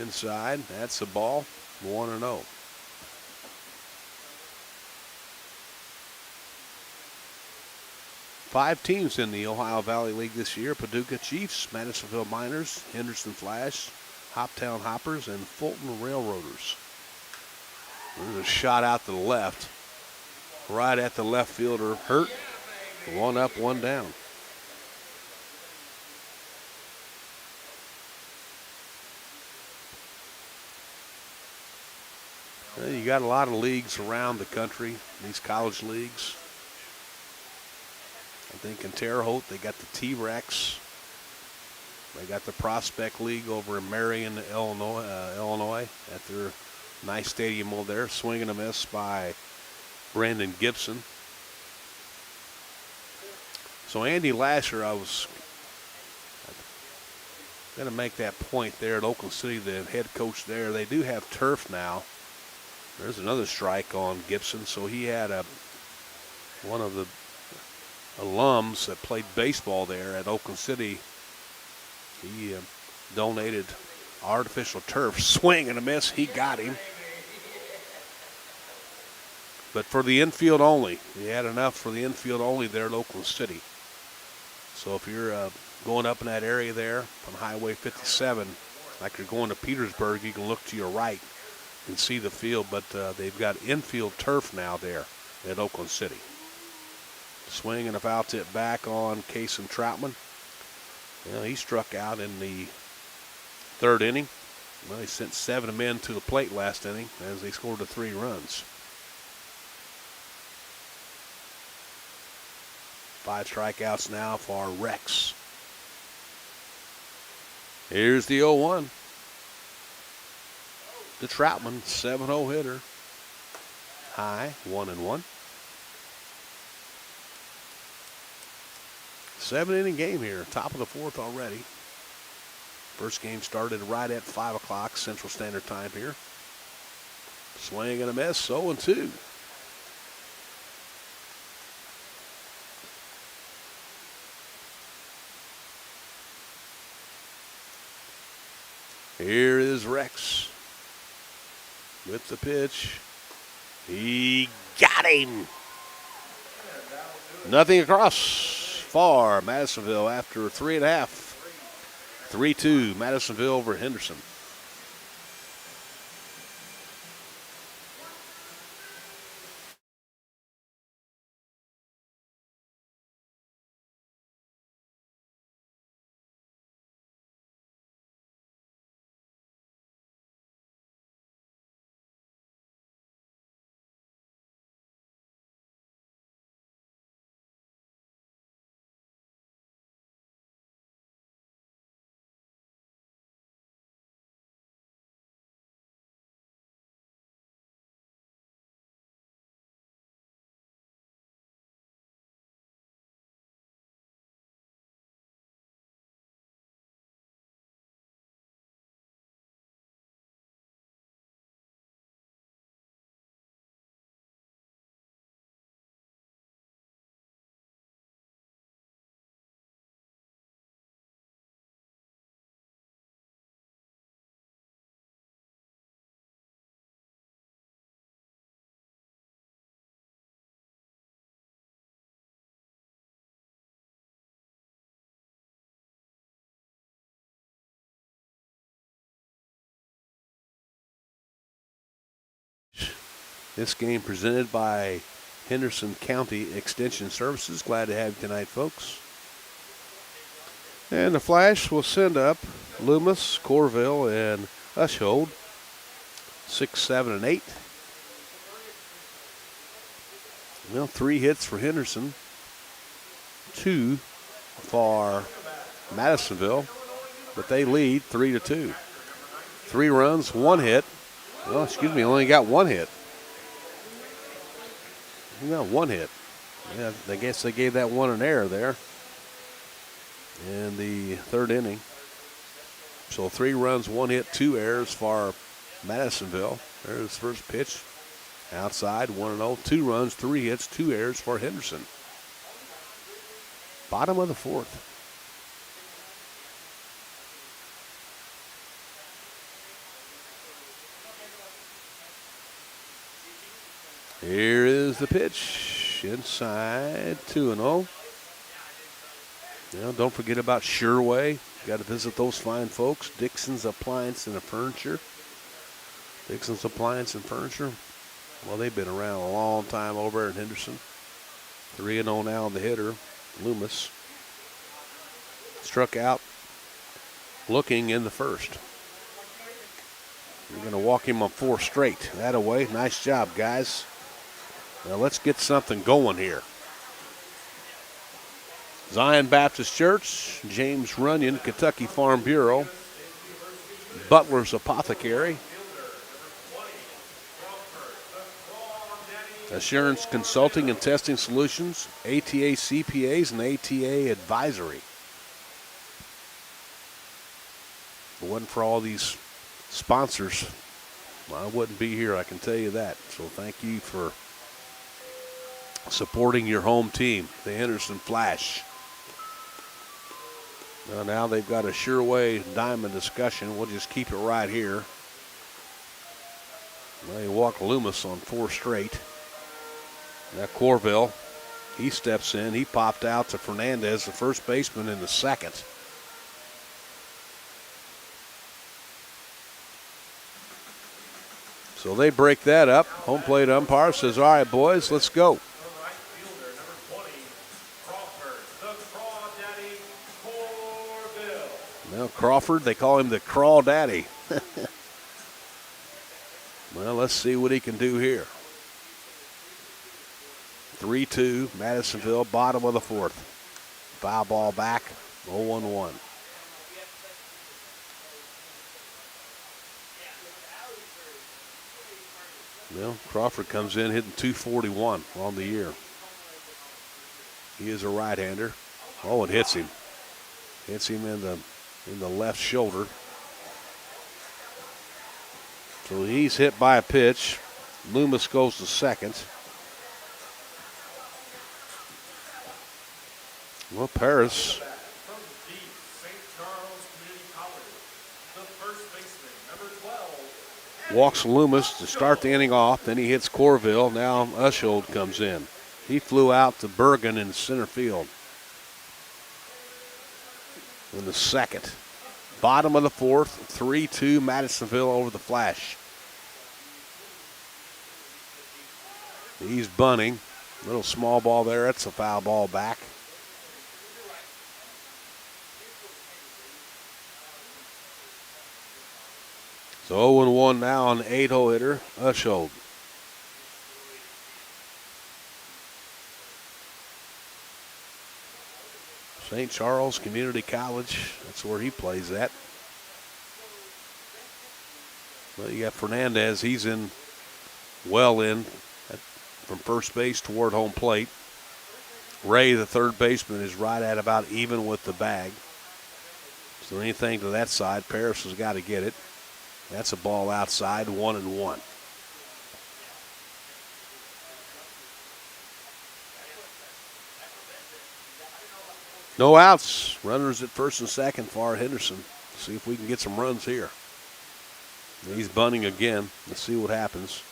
Inside, that's the ball, 1-0. Five teams in the Ohio Valley League this year: Paducah Chiefs, Madisonville Miners, Henderson Flash, Hoptown Hoppers, and Fulton Railroaders. There's a shot out to the left. Right at the left fielder, Hurt. 1 up, 1 down. Well, you got a lot of leagues around the country, these college leagues. I think in Terre Haute, they got the T-Rex. They got the Prospect League over in Marion, Illinois, at their nice stadium over there. Swing and a miss by Brandon Gibson. So Andy Lasher, I was going to make that point there at Oakland City, the head coach there. They do have turf now. There's another strike on Gibson. So he had one of the alums that played baseball there at Oakland City. He donated artificial turf. Swing and a miss. He got him. But for the infield only. He had enough for the infield only there at Oakland City. So if you're going up in that area there on Highway 57, like you're going to Petersburg, you can look to your right and see the field. But they've got infield turf now there at Oakland City. Swing and a foul tip back on Kason Troutman. Well, he struck out in the 3rd inning. Well, he sent 7 men to the plate last inning as they scored the 3 runs. 5 strikeouts now for Rex. Here's the 0-1. The Troutman, 7-0 hitter. High, 1-1. 7-inning game here, top of the 4th already. First game started right at 5 o'clock Central Standard Time here. Swing and a miss, 0-2. Here is Rex with the pitch. He got him. Nothing across for Madisonville after 3.5. 3-2, Madisonville over Henderson. This game presented by Henderson County Extension Services. Glad to have you tonight, folks. And the Flash will send up Loomis, Corville, and Ushold. 6, 7, and 8. Well, 3 hits for Henderson. 2 for Madisonville. But they lead 3-2. 3 runs, 1 hit. Well, excuse me, only got 1 hit. No, 1 hit. Yeah, I guess they gave that one an error there in the 3rd inning. So 3 runs, 1 hit, 2 errors for Madisonville. There's the first pitch. Outside, 1-0. 2 runs, 3 hits, 2 errors for Henderson. Bottom of the 4th. Here is the pitch. Inside, 2-0. Now, don't forget about Sherway. Got to visit those fine folks. Dixon's Appliance and Furniture. Dixon's Appliance and Furniture. Well, they've been around a long time over there in Henderson. 3-0 now on the hitter, Loomis. Struck out looking in the first. We're going to walk him on 4 straight. That away. Nice job, guys. Now let's get something going here. Zion Baptist Church, James Runyon, Kentucky Farm Bureau, Butler's Apothecary, Assurance Consulting and Testing Solutions, ATA CPAs, and ATA Advisory. If it wasn't for all these sponsors, I wouldn't be here, I can tell you that. So thank you for supporting your home team, the Henderson Flash. Now they've got a Sherway Diamond discussion. We'll just keep it right here. They walk Loomis on 4 straight. Now Corville, he steps in. He popped out to Fernandez, the first baseman, in the 2nd. So they break that up. Home plate umpire says, all right, boys, let's go. Now Crawford, they call him the Crawl Daddy. Well, let's see what he can do here. 3-2, Madisonville, bottom of the fourth. Foul ball back, 0-1. Well, Crawford comes in hitting 241 on the year. He is a right-hander. Oh, it hits him. Hits him in the left shoulder. So he's hit by a pitch. Loomis goes to second. Well, Paris walks Loomis to start the inning off. Then he hits Corville. Now Ushold comes in. He flew out to Bergen in center field in the second. Bottom of the fourth, 3-2 Madisonville over the Flash. He's bunting. Little small ball there. That's a foul ball back. So 0-1 now on the 8-hole hitter, Ushold. St. Charles Community College, that's where he plays at. Well, you got Fernandez, he's well in from first base toward home plate. Ray, the third baseman, is right at about even with the bag. So anything to that side, Paris has got to get it. That's a ball outside, 1-1. No outs. Runners at first and second for Henderson. See if we can get some runs here. He's bunting again. Let's see what happens.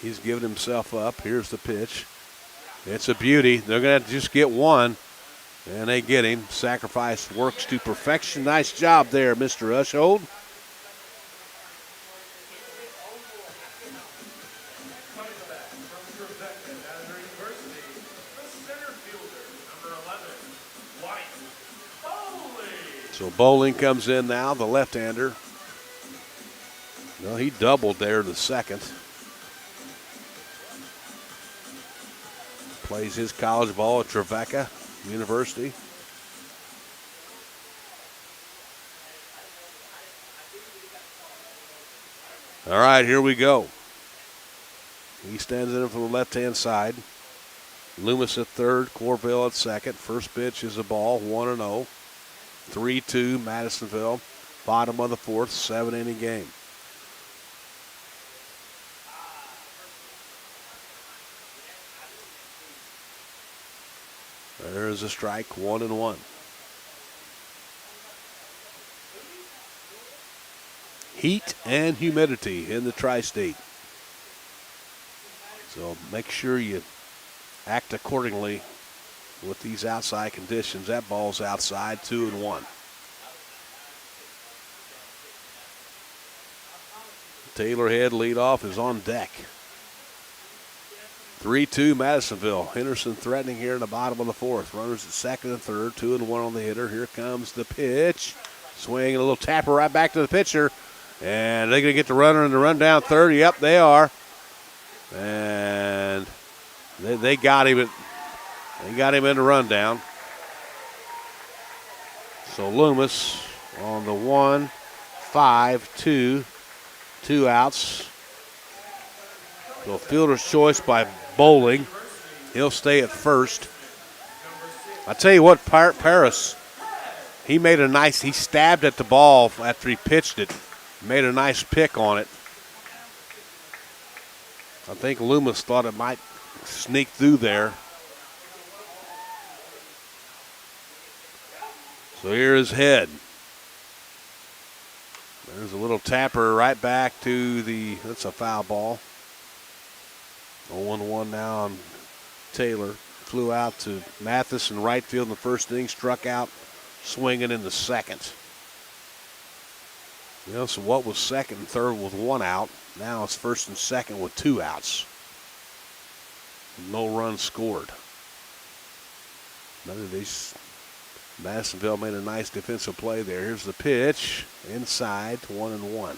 He's giving himself up. Here's the pitch. It's a beauty. They're going to just get one, and they get him. Sacrifice works to perfection. Nice job there, Mr. Ushold. So Bowling comes in now, the left-hander. No, he doubled there the second. Plays his college ball at Trevecca University. All right, here we go. He stands in from the left-hand side. Loomis at third, Corville at second. First pitch is a ball, 1-0. 3-2 Madisonville, bottom of the fourth, 7-inning game. There's a strike, 1-1. Heat and humidity in the tri-state. So make sure you act accordingly with these outside conditions. That ball's outside, 2-1. Taylor Head leadoff is on deck. 3-2 Madisonville. Henderson threatening here in the bottom of the fourth. Runners at second and third, 2-1 on the hitter. Here comes the pitch. Swing, a little tapper right back to the pitcher. And they're going to get the runner and the run down third. Yep, they are. And they got him. They got him in the rundown. So Loomis on the 1-5-2. 2 outs. So fielder's choice by Bowling. He'll stay at first. I tell you what, Paris, he stabbed at the ball after he pitched it. Made a nice pick on it. I think Loomis thought it might sneak through there. So here's Head. There's a little tapper right back to that's a foul ball. 0-1 now on Taylor. Flew out to Mathis in right field in the first inning, struck out swinging in the second. So what was second and third with 1 out? Now it's first and second with 2 outs. No runs scored. None of these Madisonville made a nice defensive play there. Here's the pitch. Inside, 1-1.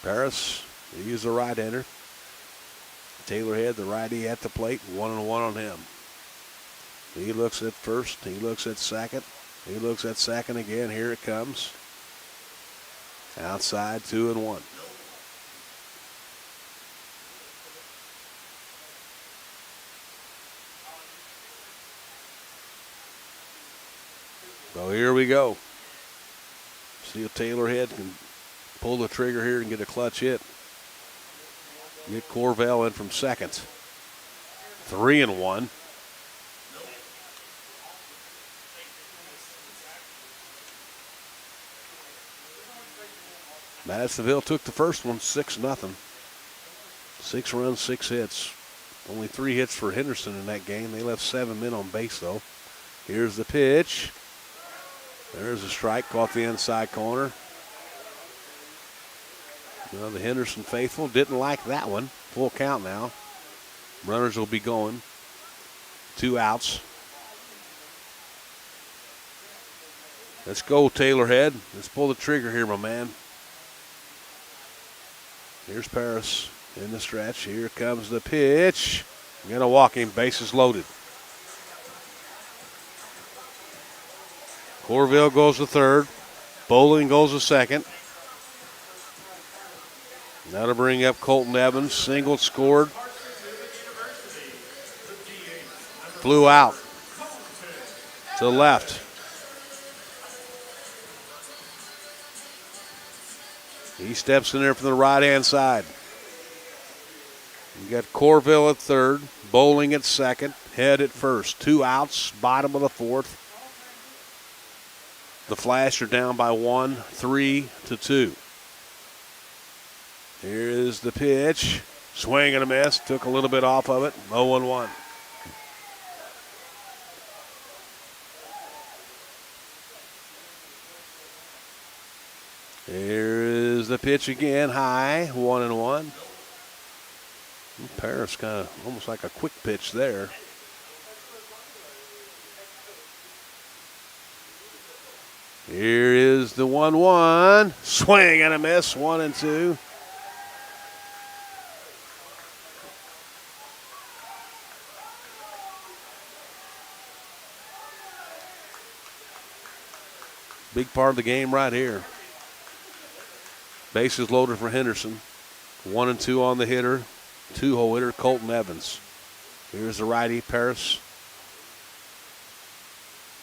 Paris, he's a right-hander. Taylorhead, the righty at the plate, 1-1 on him. He looks at first, he looks at second, he looks at second again. Here it comes. Outside, 2-1. So here we go. See if Taylorhead can pull the trigger here and get a clutch hit. Get Corvell in from second. 3-1. Madisonville took the first one 6-0. 6 runs, 6 hits. Only 3 hits for Henderson in that game. They left 7 men on base, though. Here's the pitch. There's a strike, caught the inside corner. Well, the Henderson faithful didn't like that one. Full count now. Runners will be going. 2 outs. Let's go, Taylorhead. Let's pull the trigger here, my man. Here's Paris in the stretch. Here comes the pitch. Gonna walk him, bases loaded. Corvell goes to third. Bowling goes to second. Now to bring up Colton Evans. Single, scored. Flew out to the left. He steps in there from the right-hand side. You got Corvell at third, Bowling at second, Head at first. 2 outs, bottom of the fourth. The Flash are down by 1, 3-2. Here is the pitch. Swing and a miss. Took a little bit off of it. 0-1. Here is the pitch again. High. 1-1. Paris kind of almost like a quick pitch there. Here is the 1-1. Swing and a miss. 1-2. Big part of the game right here. Bases loaded for Henderson. 1-2 on the hitter. 2-hole hitter, Colton Evans. Here's the righty, Paris.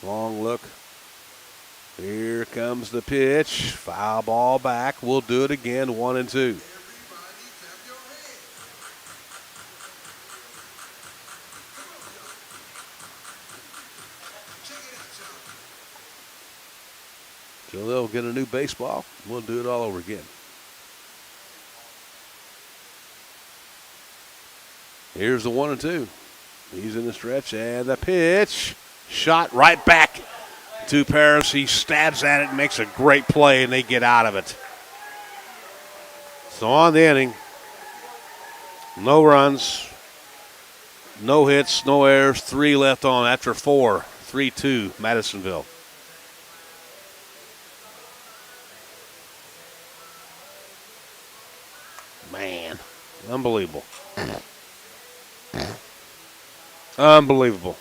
Long look. Here comes the pitch. Foul ball back. We'll do it again, 1-2. So they'll get a new baseball. We'll do it all over again. Here's the 1-2. He's in the stretch, and the pitch. Shot right back to Paris. He stabs at it and makes a great play, and they get out of it. So on the inning, no runs, no hits, no errors, 3 left on after 4. 3-2, Madisonville. Man, unbelievable. Unbelievable.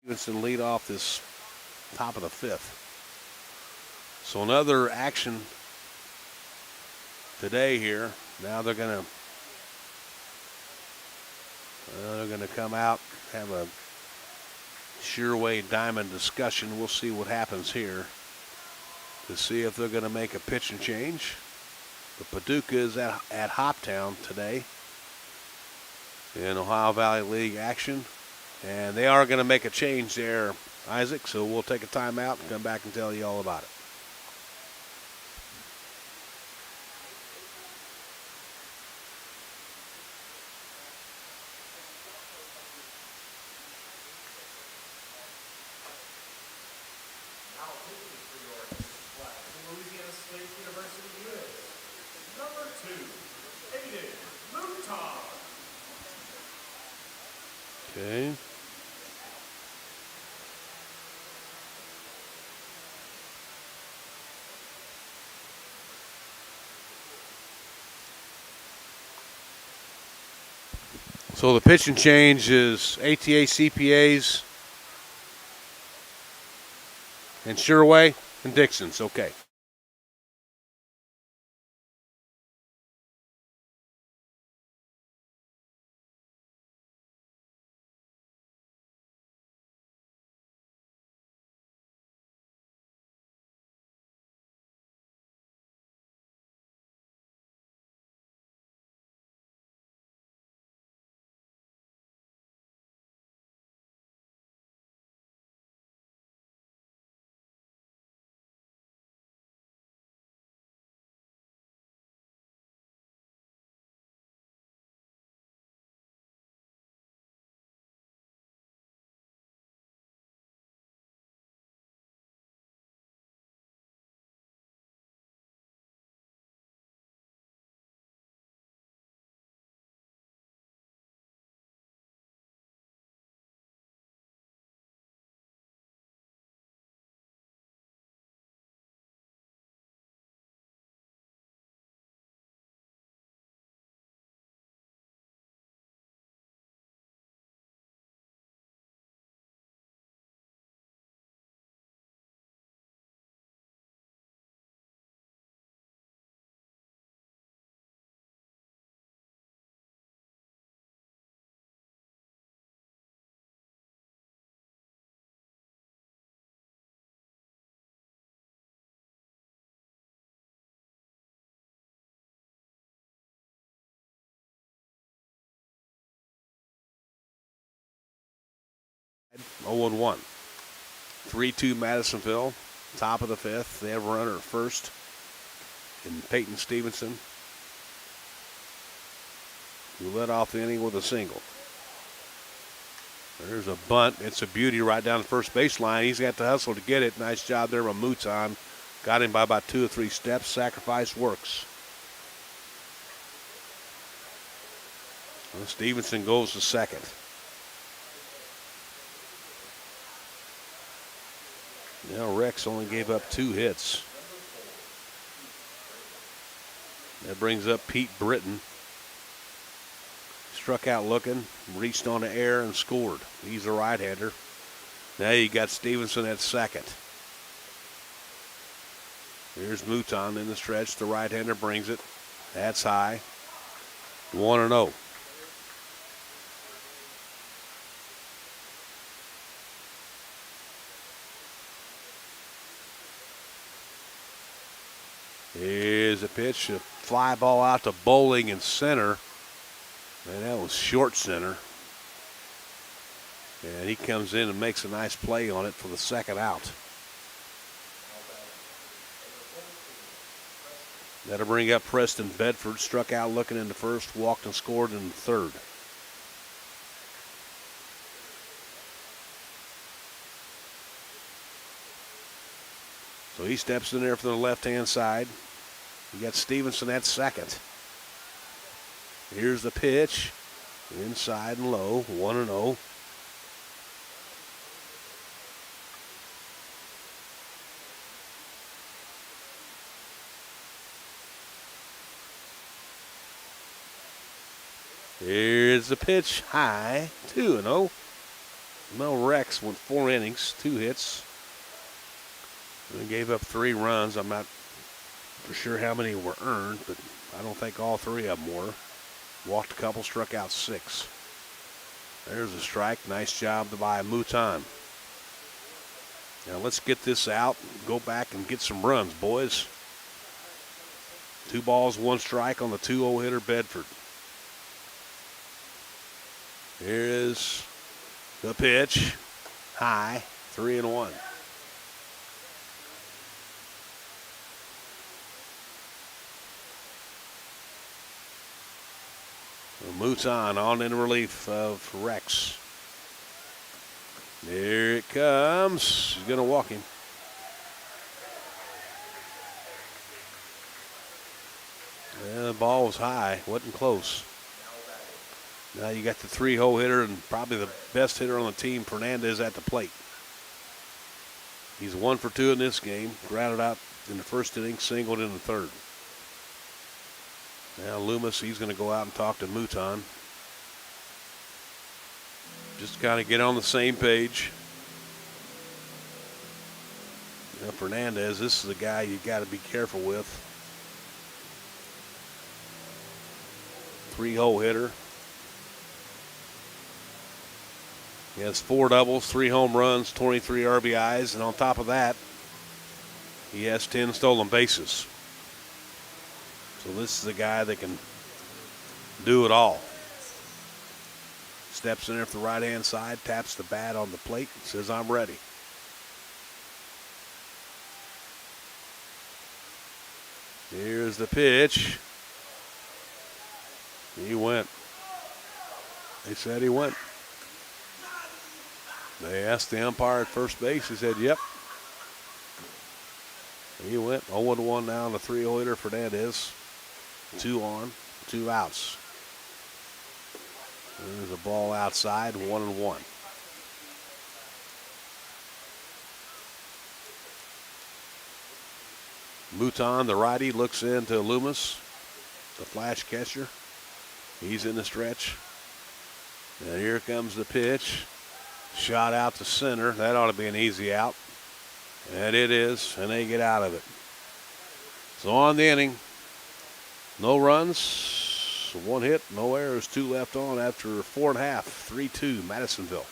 Stevenson lead off this top of the fifth. So another action today here. Now they're gonna come out, have a Shearway Diamond discussion. We'll see what happens here to see if they're gonna make a pitching change. The Paducah is at Hoptown today in Ohio Valley League action. And they are going to make a change there, Isaac, so we'll take a timeout and come back and tell you all about it. Okay. So the pitching change is ATA CPAs and Shearway and Dixon's. Okay. Oh and 1. 3-2 Madisonville, top of the fifth. They have a runner at first in Peyton Stevenson, who led off the inning with a single. There's a bunt. It's a beauty right down the first baseline. He's got to hustle to get it. Nice job there by Mouton. Got him by about 2 or 3 steps. Sacrifice works. Well, Stevenson goes to second. Now Rex only gave up 2 hits. That brings up Pete Britton. Struck out looking, reached on the air and scored. He's a right-hander. Now you got Stevenson at second. Here's Mouton in the stretch. The right-hander brings it. That's high. 1-0. Here's a pitch, a fly ball out to Bowling in center. And that was short center. And he comes in and makes a nice play on it for the second out. That'll bring up Preston Bedford. Struck out looking in the first, walked and scored in the third. So he steps in there from the left-hand side. You got Stevenson at second. Here's the pitch. Inside and low, 1-0. Here's the pitch, high, 2-0. Mel Rex went 4 innings, 2 hits, and gave up 3 runs. I'm not for sure how many were earned, but I don't think all 3 of them were. Walked a couple, struck out 6. There's a strike. Nice job by Mouton. Now let's get this out, go back and get some runs, boys. 2 balls, 1 strike on the 2-0 hitter, Bedford. Here is the pitch. High, 3-1. Mouton on in relief of Rex. Here it comes. He's going to walk him. Yeah, the ball was high. Wasn't close. Now you got the 3-hole hitter and probably the best hitter on the team, Fernandez, at the plate. He's 1 for 2 in this game. Grounded out in the first inning, singled in the third. Now Loomis, he's going to go out and talk to Mouton. Just kind of get on the same page. Now Fernandez, this is the guy you got to be careful with. 3-hole hitter. He has 4 doubles, 3 home runs, 23 RBIs, and on top of that, he has 10 stolen bases. So this is a guy that can do it all. Steps in there for the right-hand side, taps the bat on the plate, and says, I'm ready. Here's the pitch. He went. They said he went. They asked the umpire at first base. He said, yep. He went 0-1 now on the 3-0 hitter, Fernandez. 2 on, 2 outs. There's a ball outside, 1-1. Mouton, the righty, looks into Loomis, the flash catcher. He's in the stretch. And here comes the pitch. Shot out to center. That ought to be an easy out. And it is, and they get out of it. So on the inning, no runs, 1 hit, no errors, 2 left on after 4 1/2, 3-2, Madisonville.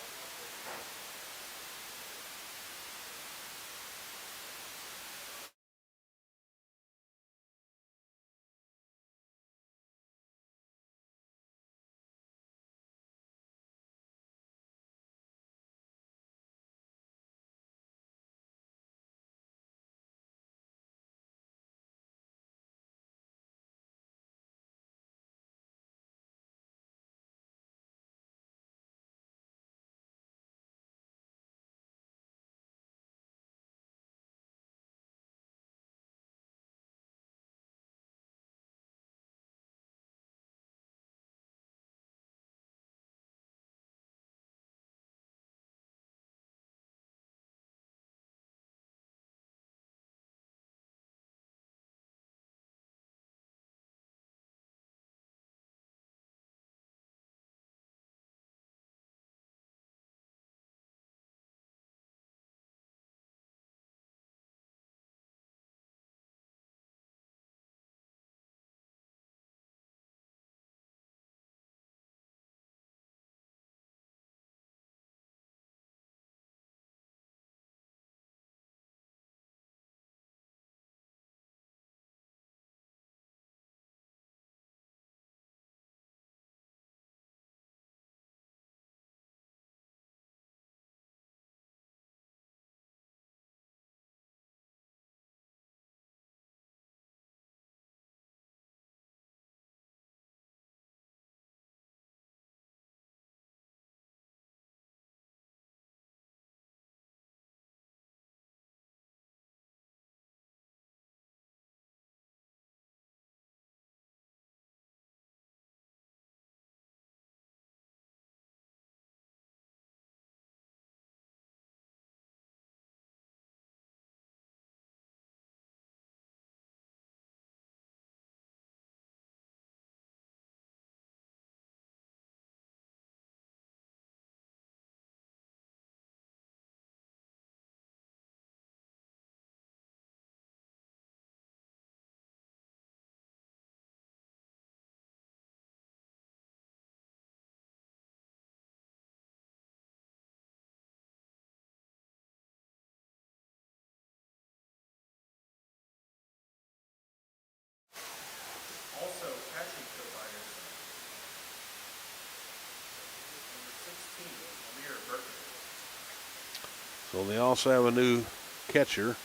So they also have a new catcher.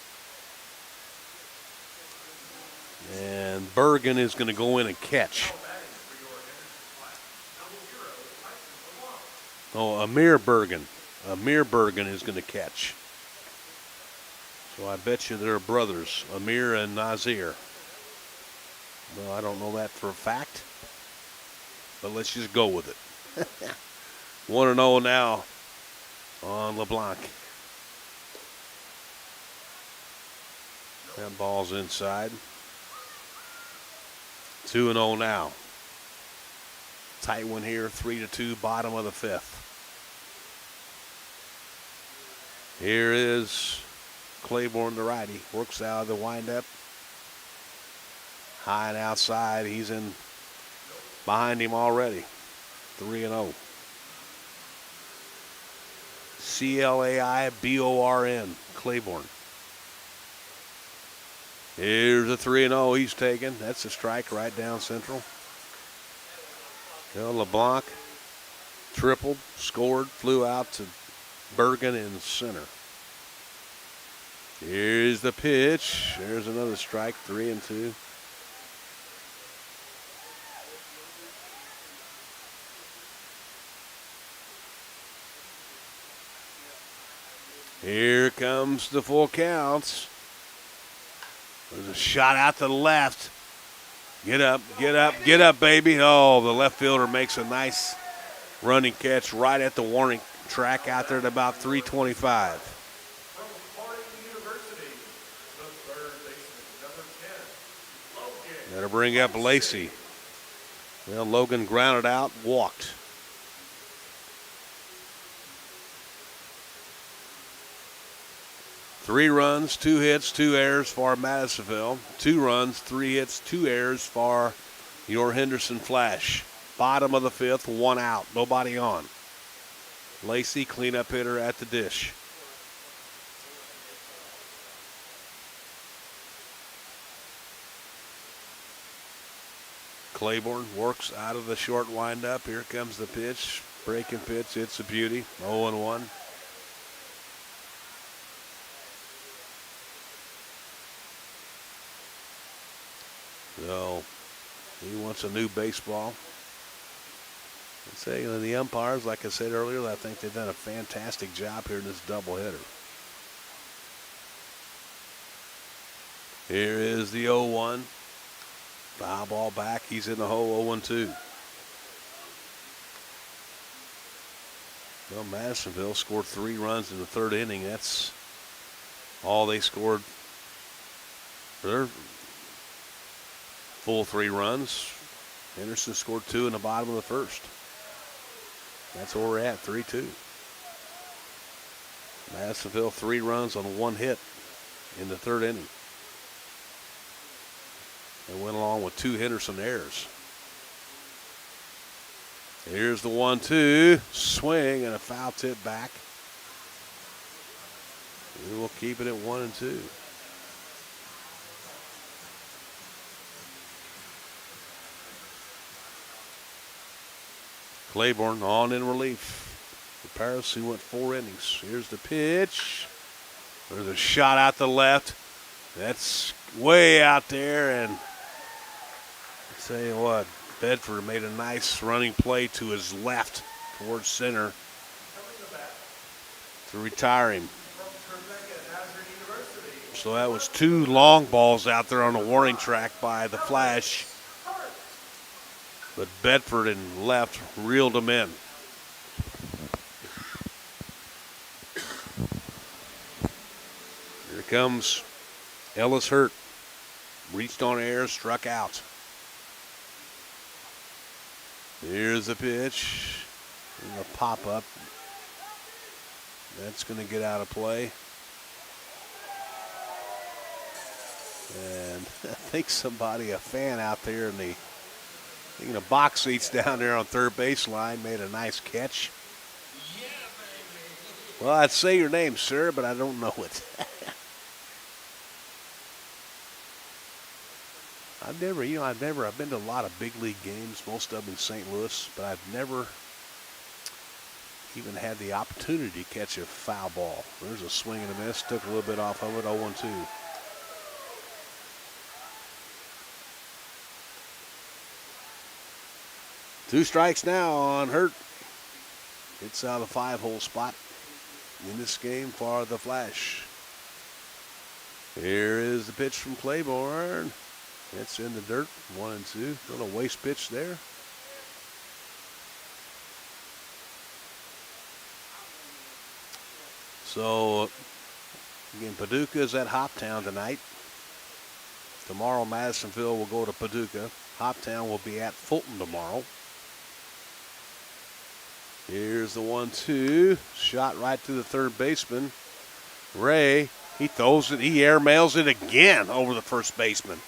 And Bergen is going to go in and catch. Oh, Amir Bergen. Amir Bergen is going to catch. So I bet you they're brothers, Amir and Nazir. Well, I don't know that for a fact, but let's just go with it. 1-0 now on LeBlanc. That ball's inside. 2-0 now. Tight one here, 3-2, bottom of the fifth. Here is Claiborne, the righty. Works out of the windup. High and outside. He's in behind him already. 3-0. Claiborn. Claiborne. Here's a 3-0 he's taken. That's a strike right down central. LeBlanc tripled, scored, flew out to Bergen in center. Here's the pitch. There's another strike, 3-2. Here comes the full counts. There's a shot out to the left. Get up, get up, get up, baby. Oh, the left fielder makes a nice running catch right at the warning track out there at about 325. Got to bring up Lacey. Well, Logan grounded out, walked. Three runs, 2 hits, 2 errors for Madisonville. 2 runs, 3 hits, 2 errors for your Henderson Flash. Bottom of the fifth, 1 out, nobody on. Lacey, cleanup hitter at the dish. Claiborne works out of the short windup. Here comes the pitch. Breaking pitch. It's a beauty. 0-1. So he wants a new baseball. I'd say the umpires, like I said earlier, I think they've done a fantastic job here in this doubleheader. Here is the 0-1. Foul ball back. He's in the hole, 0-2. Well, Madisonville scored 3 runs in the 3rd inning. That's all they scored for their full 3 runs. Henderson scored 2 in the bottom of the 1st. That's where we're at, 3-2. Madisonville 3 runs on 1 hit in the 3rd inning. They went along with 2 Henderson errors. Here's the 1-2. Swing and a foul tip back. We will keep it at 1-2. Claiborne on in relief. For Paris, who went 4 innings. Here's the pitch. There's a shot out the left. That's way out there, and I'll tell you what, Bedford made a nice running play to his left towards center to retire him. So that was 2 long balls out there on the warning track by the Flash. But Bedford and left reeled them in. Here comes Ellis Hurt. Reached on air, struck out. Here's the pitch. And a pop-up. That's going to get out of play. And I think somebody, a fan out there in the box seats down there on third baseline, made a nice catch. Well, I'd say your name, sir, but I don't know it. I've been to a lot of big league games, most of them in St. Louis, but I've never even had the opportunity to catch a foul ball. There's a swing and a miss. Took a little bit off of it. 0-2. Two strikes now on Hurt. Hits out a 5-hole spot in this game for the Flash. Here is the pitch from Claiborne. It's in the dirt. 1-2. Little waste pitch there. So, again, Paducah is at Hoptown tonight. Tomorrow, Madisonville will go to Paducah. Hoptown will be at Fulton tomorrow. Here's the 1-2. Shot right to the third baseman. Ray, he throws it. He airmails it again over the first baseman.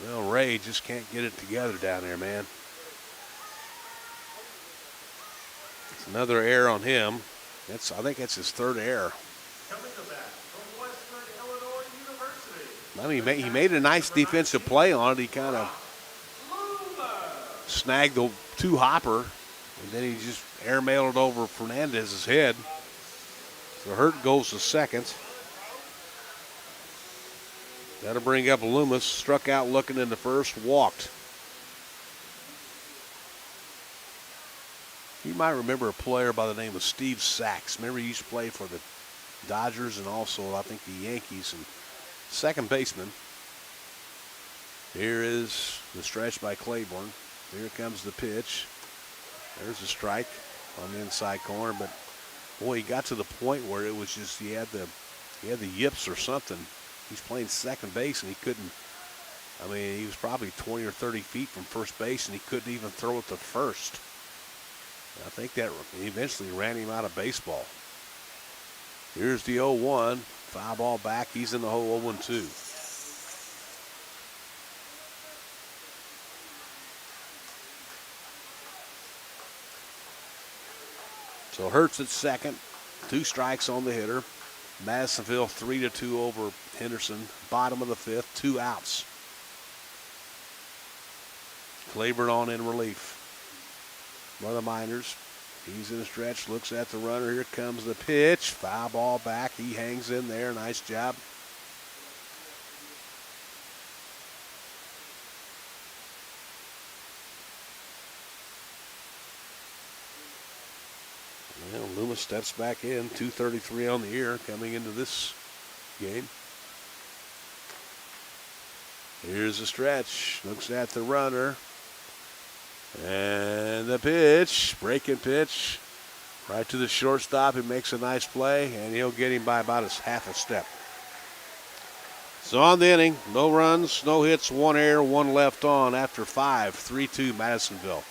Well, Ray just can't get it together down there, man. It's another error on him. I think that's his third error. I mean, he made a nice defensive play on it. He kind of snagged the two hopper, and then he just airmailed it over Fernandez's head. So Hurt goes to second. That'll bring up Loomis. Struck out looking in the first, walked. You might remember a player by the name of Steve Sachs. Remember, he used to play for the Dodgers and also, I think, the Yankees. And second baseman. Here is the stretch by Claiborne. Here comes the pitch. There's a strike on the inside corner, but boy, he got to the point where it was just he had the yips or something. He's playing second base and he couldn't. I mean, he was probably 20 or 30 feet from first base and he couldn't even throw it to first. I think that eventually ran him out of baseball. Here's the 0-1. Foul ball back. He's in the hole. 0-2. So Hurts at second. 2 strikes on the hitter. Madisonville 3-2 over Henderson. Bottom of the 5th. 2 outs. Claiborne on in relief. One of the Miners. He's in the stretch. Looks at the runner. Here comes the pitch. Foul ball back. He hangs in there. Nice job. Well, Loomis steps back in. 2:33 on the year coming into this game. Here's the stretch. Looks at the runner. And the pitch. Breaking pitch. Right to the shortstop. He makes a nice play. And he'll get him by about half a step. So on the inning, no runs, no hits, 1 error, 1 left on after 5. 3-2 Madisonville.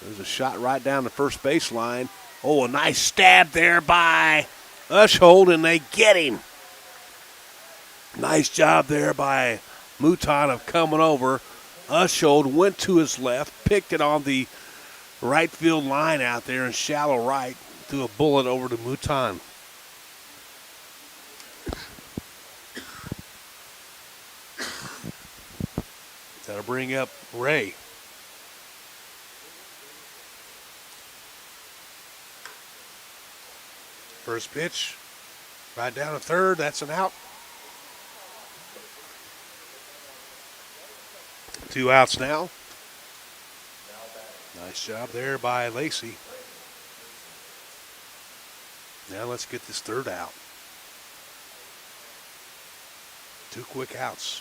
There's a shot right down the first baseline. Oh, a nice stab there by Ushold, and they get him. Nice job there by Mouton of coming over. Ushold went to his left, picked it on the right field line out there in shallow right, threw a bullet over to Mouton. That'll bring up Ray. First pitch, right down to third. That's an out. 2 outs now. Nice job there by Lacey. Now let's get this third out. 2 quick outs.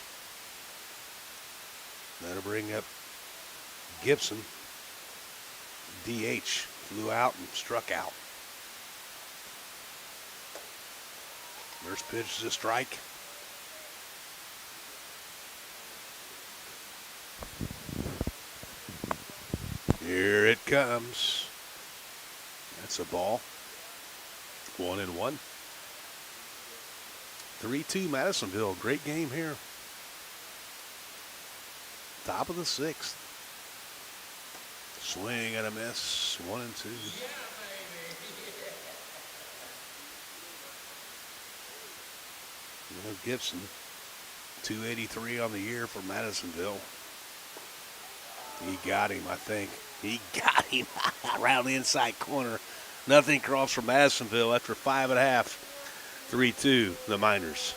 That'll bring up Gibson. DH, flew out and struck out. First pitch is a strike. Here it comes. That's a ball. 1-1. 3-2 Madisonville. Great game here. Top of the 6th. Swing and a miss. 1-2. Gibson, 283 on the year for Madisonville. He got him, I think. He got him around the inside corner. Nothing across from Madisonville after 5.5. 3-2, the Miners.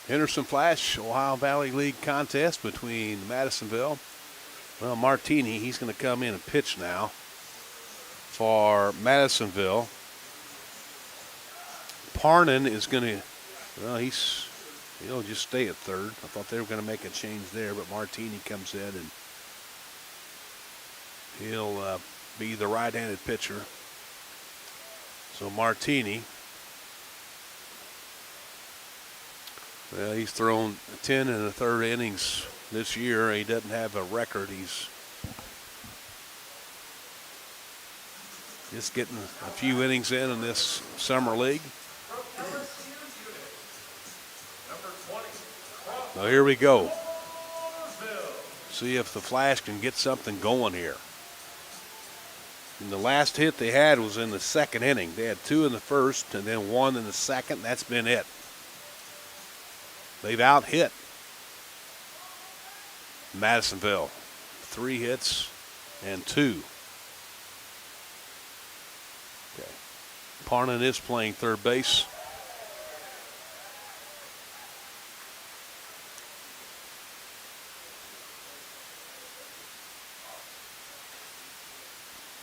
Henderson Flash, Ohio Valley League contest between Madisonville. Well, Martini, he's going to come in and pitch now for Madisonville. Parnan is going to, well, he'll just stay at third. I thought they were going to make a change there, but Martini comes in and he'll be the right-handed pitcher. So Martini, well, he's thrown 10 in the third innings this year. He doesn't have a record. He's just getting a few innings in this summer league. So here we go. See if the Flash can get something going here. And the last hit they had was in the second inning. They had 2 in the first and then 1 in the second. That's been it. They've out-hit Madisonville. 3 hits and 2. Okay. Parnan is playing third base.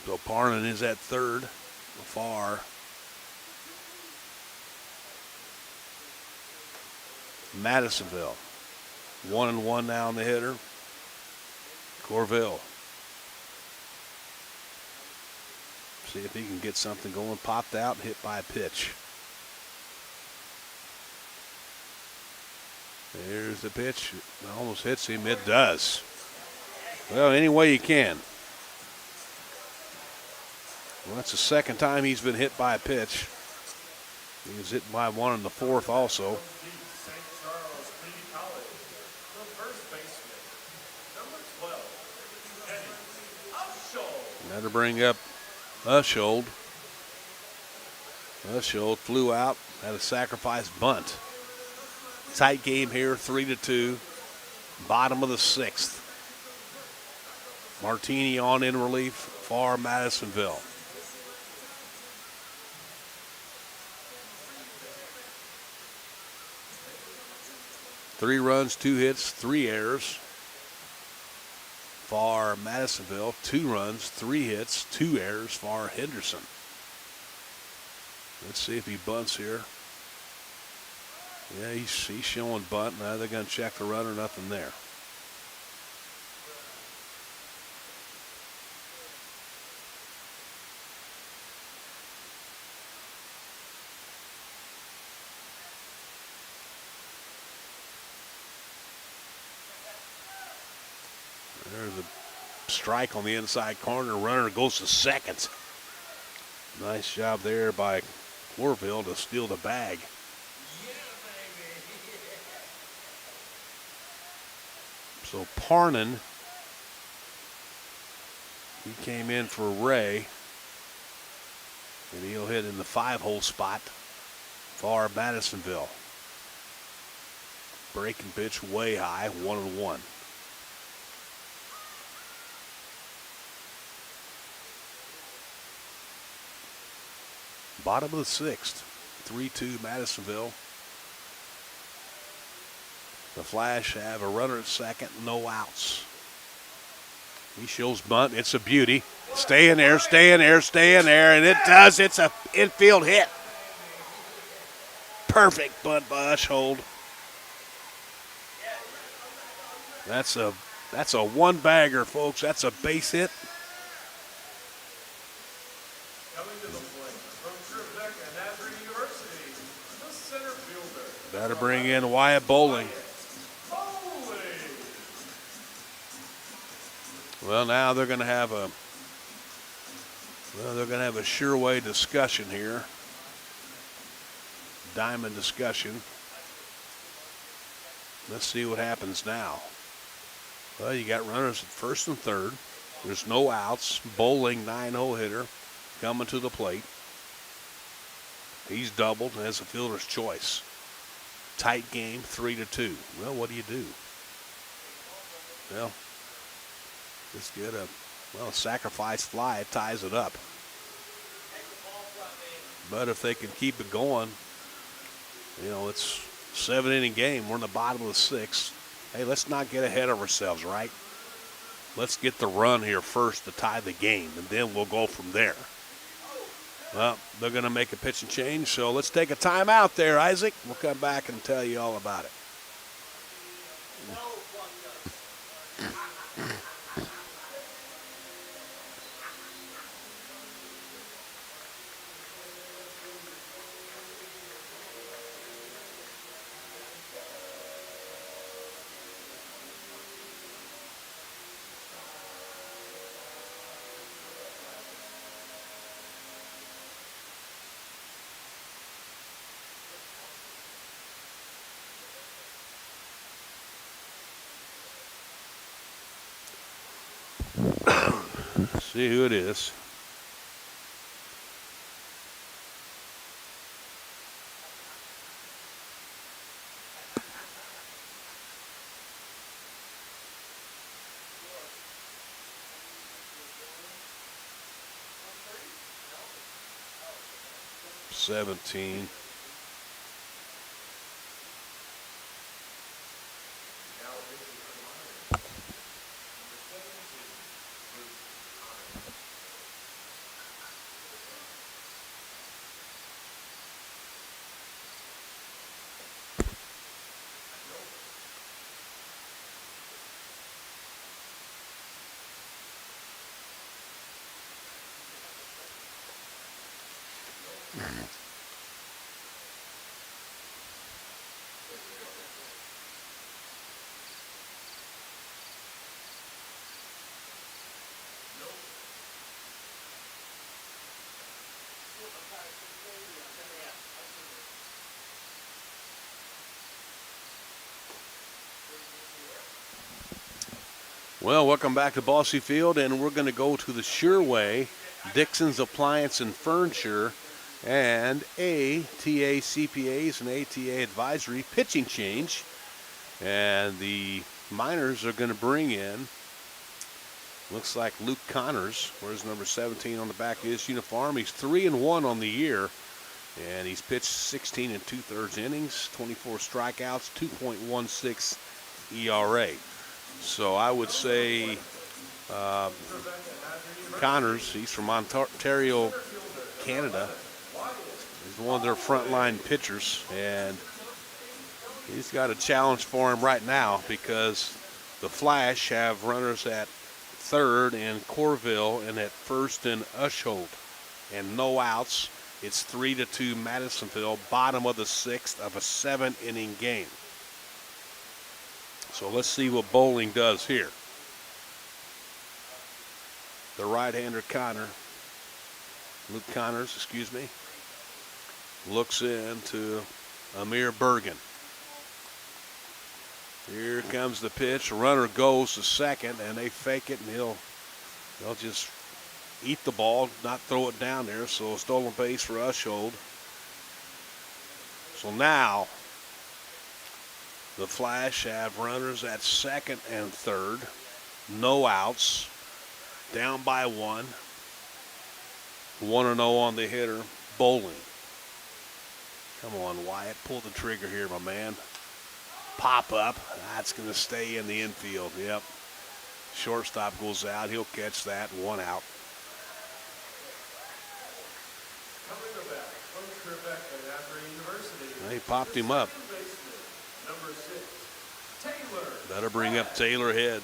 So Parnan is at third, far. Madisonville, 1-1 now on the hitter. Corville. See if he can get something going. Popped out, hit by a pitch. There's the pitch. It almost hits him. It does. Well, any way you can. Well, that's the second time he's been hit by a pitch. He was hit by one in the fourth also. That'll bring up Ushold. Ushold flew out, had a sacrifice bunt. Tight game here, 3-2. Bottom of the sixth. Martini on in relief for Madisonville. Three runs, 2 hits, 3 errors. For Madisonville, 2 runs, 3 hits, 2 errors for Henderson. Let's see if he bunts here. Yeah, he's showing bunt. Now they're going to check the runner. Nothing there. There's a strike on the inside corner. Runner goes to second. Nice job there by Orville to steal the bag. So Parnan, he came in for Ray, and he'll hit in the 5-hole spot for Madisonville. Breaking pitch way high, 1-1. Bottom of the sixth, 3-2 Madisonville. The Flash have a runner at second, no outs. He shows bunt. It's a beauty. Stay in there, stay in there, stay in there, and it does. It's a infield hit. Perfect bunt by Ushold. That's a one-bagger, folks. That's a base hit. Better bring in Wyatt Bowling. Well, now they're going to have a sure way discussion here. Diamond discussion. Let's see what happens now. Well, you got runners at first and third. There's no outs. Bowling, 9-hole hitter, coming to the plate. He's doubled and has a fielder's choice. Tight game, 3-2. Well, what do you do? Well, just get a sacrifice fly. It ties it up. But if they can keep it going, it's 7-inning game. We're in the bottom of the sixth. Hey, let's not get ahead of ourselves, right? Let's get the run here first to tie the game, and then we'll go from there. Well, they're going to make a pitch and change, so let's take a timeout there, Isaac. We'll come back and tell you all about it. See who it is. $17. Well, welcome back to Bossy Field, and we're going to go to the Sureway, Dixon's Appliance and Furniture, and ATA CPAs and ATA Advisory pitching change. And the Miners are going to bring in, looks like Luke Connors, where's number 17 on the back of his uniform. He's 3-1 on the year, and he's pitched 16 2/3 innings, 24 strikeouts, 2.16 ERA. So I would say Connors, he's from Ontario, Canada, is one of their frontline pitchers, and he's got a challenge for him right now because the Flash have runners at third in Corville and at first in Ushold, and no outs. It's 3-2 Madisonville, bottom of the sixth of a 7-inning game. So let's see what Bowling does here. The right-hander Luke Connors, looks into Amir Bergen. Here comes the pitch. Runner goes to second, and they fake it, and they'll just eat the ball, not throw it down there. So a stolen base for Ushold. So now the Flash have runners at second and third. No outs. Down by 1. 1-0 on the hitter, Bowling. Come on, Wyatt. Pull the trigger here, my man. Pop up. That's going to stay in the infield. Yep. Shortstop goes out. He'll catch that. 1 out. They popped him up. Better bring up Taylor Head.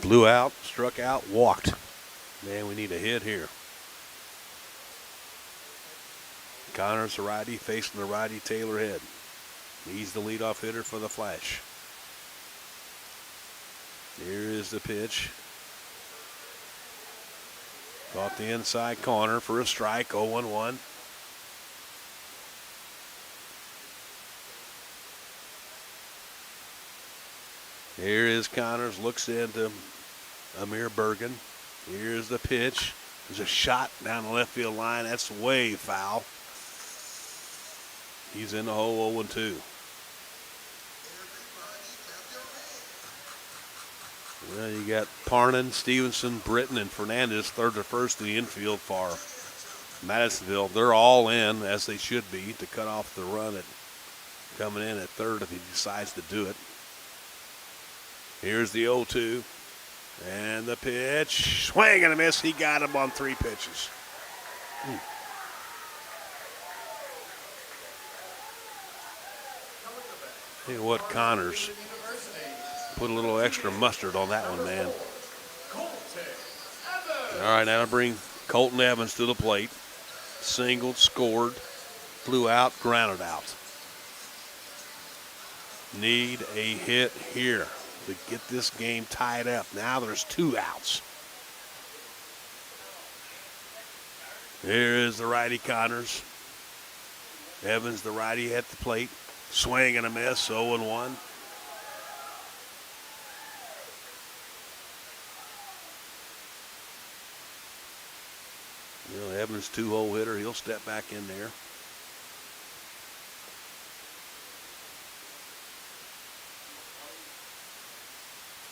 Blew out, struck out, walked. Man, we need a hit here. Connors, the righty, facing the righty, Taylor Head. He's the leadoff hitter for the Flash. Here is the pitch. Caught the inside corner for a strike, 0-1. Here is Connors, looks into Amir Bergen. Here's the pitch. There's a shot down the left field line. That's way foul. He's in the hole, 0-2. Well, you got Parnan, Stevenson, Britton, and Fernandez third to first in the infield for Madisonville. They're all in, as they should be, to cut off the run at coming in at third if he decides to do it. Here's the 0-2. And the pitch. Swing and a miss. He got him on 3 pitches. Tell you what, Connors put a little extra mustard on that one, man. All right, now to bring Colton Evans to the plate. Singled, scored, flew out, grounded out. Need a hit here to get this game tied up. Now there's 2 outs. Here is the righty Connors. Evans, the righty, at the plate. Swing and a miss, 0-1. You know, Evans, 2-hole hitter. He'll step back in there.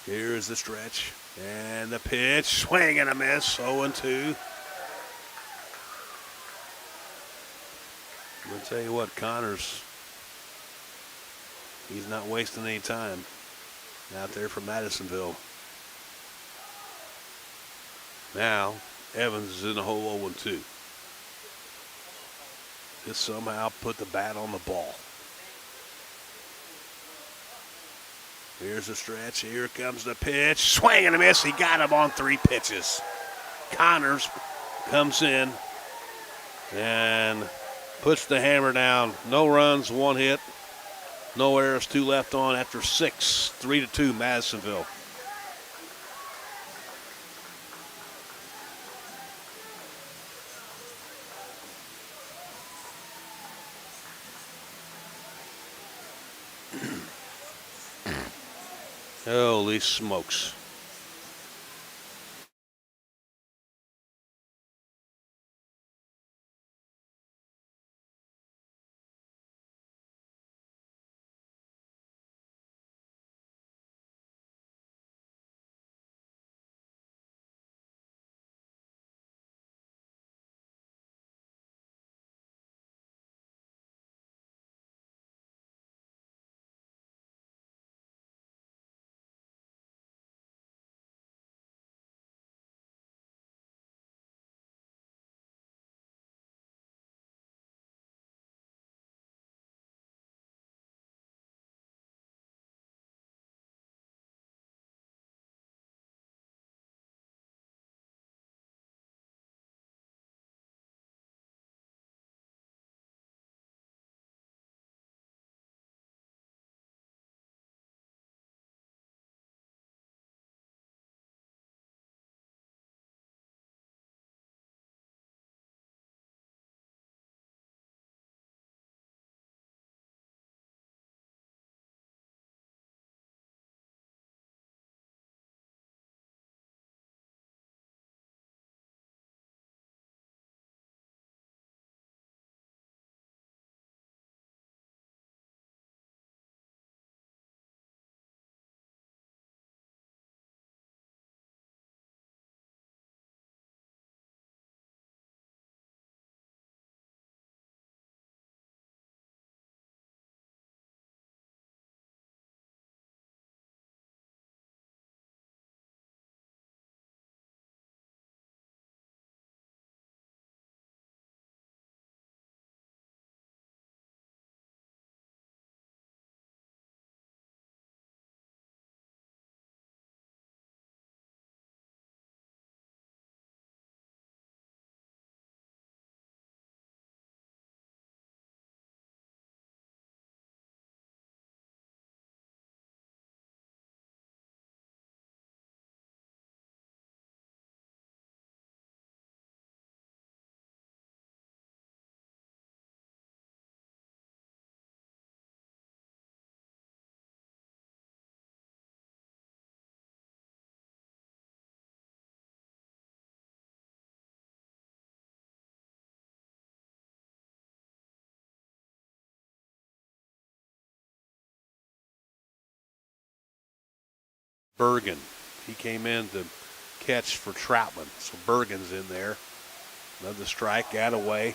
Here's the stretch. And the pitch. Swing and a miss. 0-2. I'm going to tell you what, Connors, he's not wasting any time out there for Madisonville. Now, Evans is in the hole, 0-2. Just somehow put the bat on the ball. Here's the stretch. Here comes the pitch. Swing and a miss. He got him on 3 pitches. Connors comes in and puts the hammer down. No runs, 1 hit. No errors, 2 left on after 6. 3-2 Madisonville. Holy smokes. Bergen. He came in to catch for Troutman. So Bergen's in there. Another strike, out away.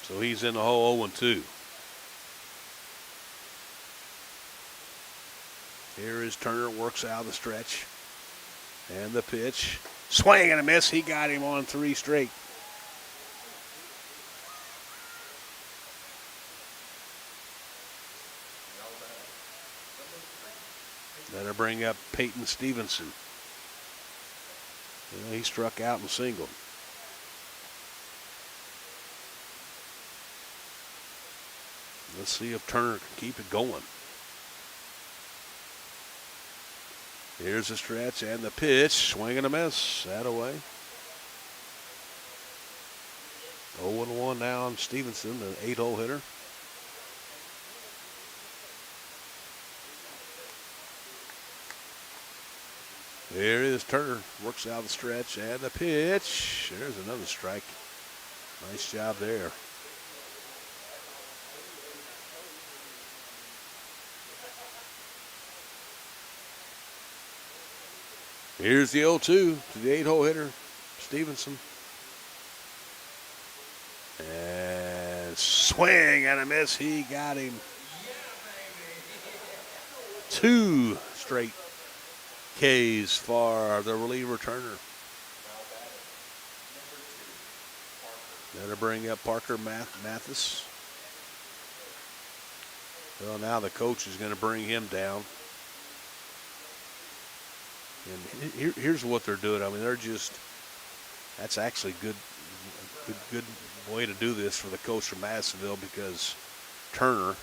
So he's in the hole 0-2. Here is Turner, works out of the stretch. And the pitch. Swing and a miss. He got him on 3 straight. That'll bring up Peyton Stevenson. He struck out and singled. Let's see if Turner can keep it going. Here's the stretch and the pitch. Swing and a miss. That away. 0-1 now on Stevenson, the 8-hole hitter. There is Turner. Works out the stretch and the pitch. There's another strike. Nice job there. Here's the 0-2 to the 8-hole hitter, Stevenson. And swing and a miss. He got him. 2 straight Ks for the reliever Turner. That'll bring up Parker Mathis. Well, now the coach is going to bring him down. And here's what they're doing. I mean, that's actually good way to do this for the coach from Madisonville, because Turner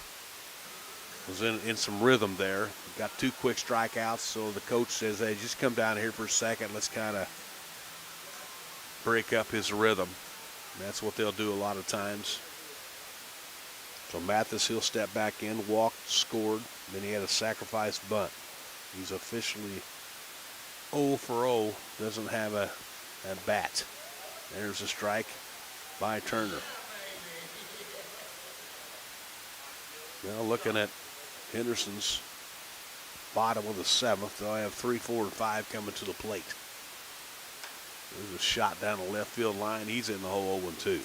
was in some rhythm there. Got 2 quick strikeouts, so the coach says, hey, just come down here for a second. Let's kind of break up his rhythm. And that's what they'll do a lot of times. So Mathis, he'll step back in, walked, scored. Then he had a sacrifice bunt. He's officially 0 for 0. Doesn't have a bat. There's a strike by Turner. Now looking at Henderson's bottom of the 7th, they'll have 3, 4, and 5 coming to the plate. There's a shot down the left field line. He's in the hole 0-2.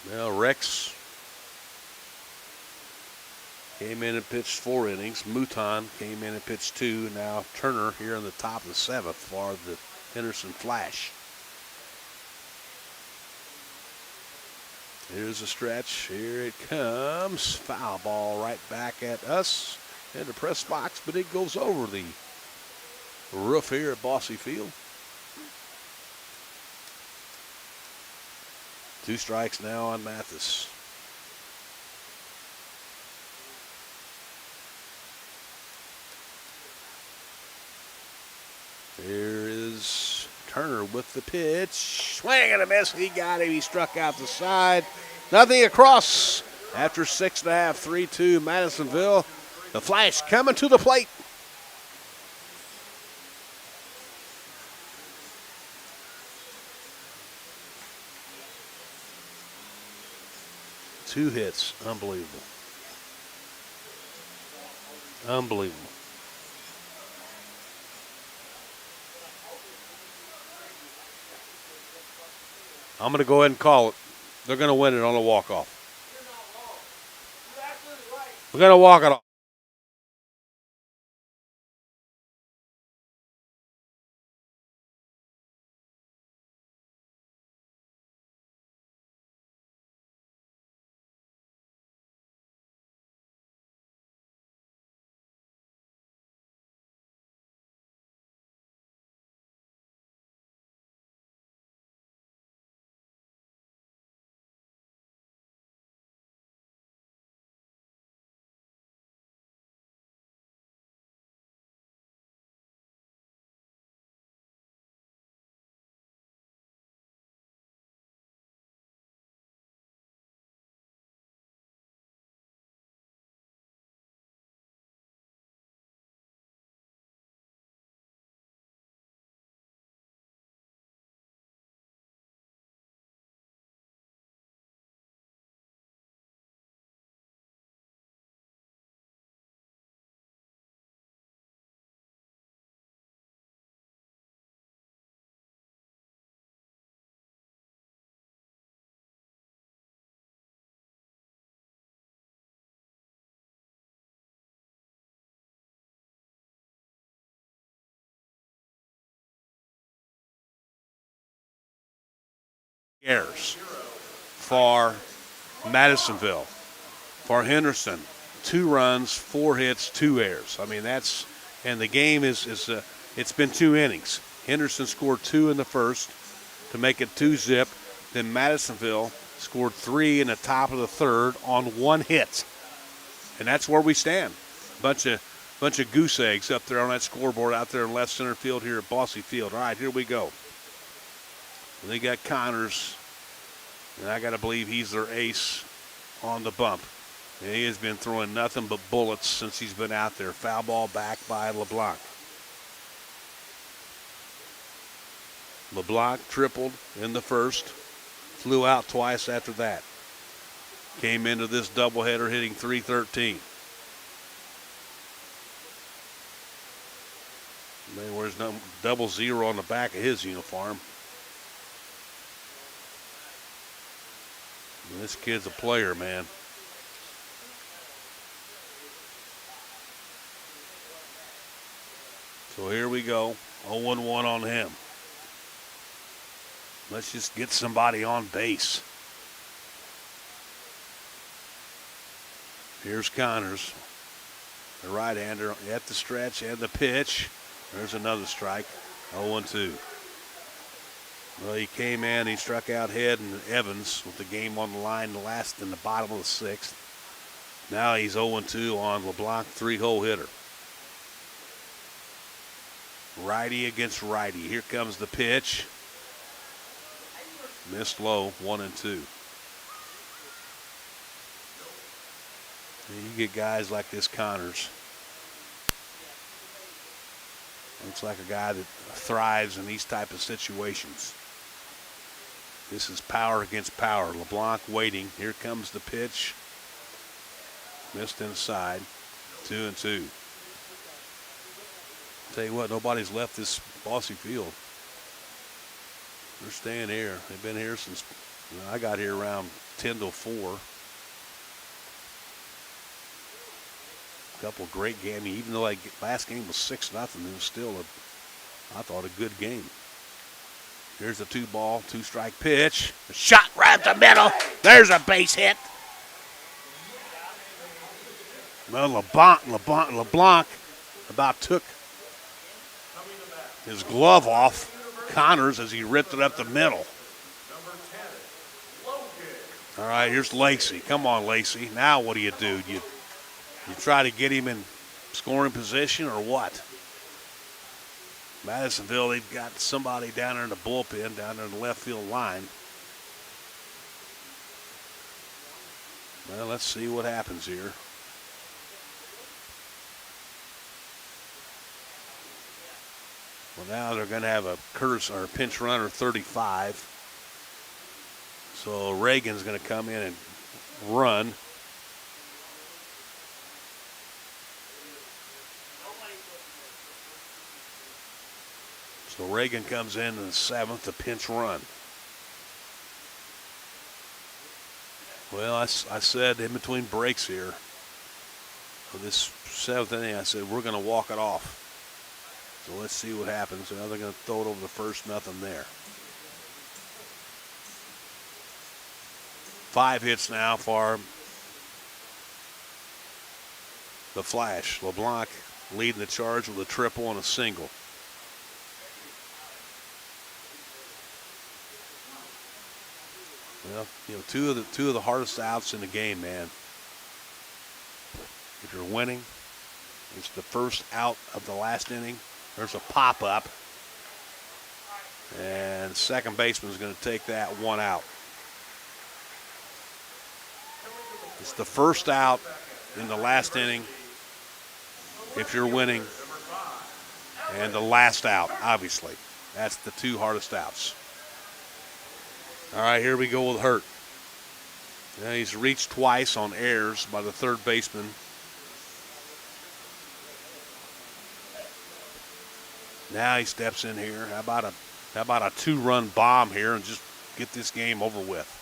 Well, Rex came in and pitched 4 innings. Mouton came in and pitched 2. Now Turner here in the top of the 7th for the Henderson Flash. Here's a stretch. Here it comes. Foul ball right back at us in the press box, but it goes over the roof here at Bosse Field. 2 strikes now on Mathis. Here is Turner with the pitch. Swing and a miss. He got him. He struck out the side. Nothing across. After 6.5, 3-2 Madisonville. The Flash coming to the plate. Two hits. Unbelievable. Unbelievable. I'm going to go ahead and call it. They're going to win it on a walk-off. We're going to walk it off. Errors for Madisonville. For Henderson, 2 runs, 4 hits, 2 errors. I mean, and the game it's been 2 innings. Henderson scored 2 in the first to make it 2-zip. Then Madisonville scored 3 in the top of the 3rd on 1 hit. And that's where we stand. Bunch of goose eggs up there on that scoreboard out there in left center field here at Bosse Field. All right, here we go. They got Connors, and I got to believe he's their ace on the bump. And he has been throwing nothing but bullets since he's been out there. Foul ball back by LeBlanc. LeBlanc tripled in the first, flew out twice after that. Came into this doubleheader hitting .313. Man wears no 00 on the back of his uniform. And this kid's a player, man. So here we go. 0-1 on him. Let's just get somebody on base. Here's Connors, the right-hander at the stretch and the pitch. There's another strike, 0-2. Well, he came in, he struck out Head and Evans with the game on the line in the bottom of the sixth. Now he's 0-2 on LeBlanc, 3-hole hitter. Righty against righty. Here comes the pitch. Missed low, 1-2. You get guys like this Connors. Looks like a guy that thrives in these type of situations. This is power against power. LeBlanc waiting. Here comes the pitch. Missed inside. 2-2. Tell you what, nobody's left this Bosse Field. They're staying here. They've been here since I got here around 10 to 4. Couple great games. Even though last game was 6-0, it was still I thought a good game. Here's the 2-ball, 2-strike pitch. A shot right up the middle. There's a base hit. Well, LeBlanc about took his glove off Connors as he ripped it up the middle. All right, here's Lacey. Come on, Lacey. Now what do? You try to get him in scoring position or what? Madisonville, they've got somebody down there in the bullpen, down there in the left field line. Well, let's see what happens here. Well, now they're going to have a pinch runner 35. So Reagan's going to come in and run. So Reagan comes in the 7th, a pinch run. Well, I said in between breaks here, for this 7th inning, I said we're going to walk it off. So let's see what happens. Now they're going to throw it over the first, nothing there. 5 hits now for the Flash. LeBlanc leading the charge with a triple and a single. Well, two of the hardest outs in the game, man. If you're winning, it's the first out of the last inning. There's a pop-up. And second baseman is going to take that one out. It's the first out in the last inning if you're winning. And the last out, obviously. That's the 2 hardest outs. All right, here we go with Hurt. Yeah, he's reached twice on errors by the third baseman. Now he steps in here. How about a 2-run bomb here and just get this game over with?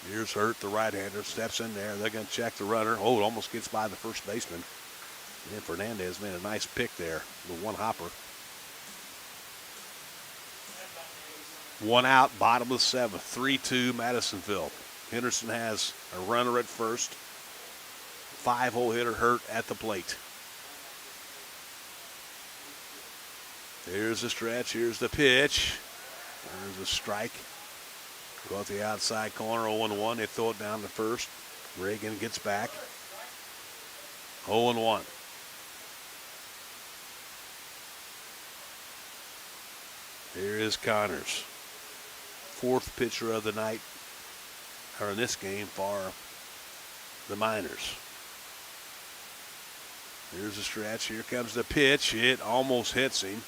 Here's Hurt, the right-hander, steps in there. They're going to check the runner. Oh, it almost gets by the first baseman. And Fernandez made a nice pick there, the one hopper. 1 out, bottom of the 7th, 3-2 Madisonville. Henderson has a runner at first. 5-hole hitter Hurt at the plate. Here's the stretch. Here's the pitch. There's a strike. Go out the outside corner, 0-1. They throw it down to first. Reagan gets back. 0-1. Here is Connors. 4th pitcher of the night, or in this game, for the Miners. Here's the stretch. Here comes the pitch. It almost hits him.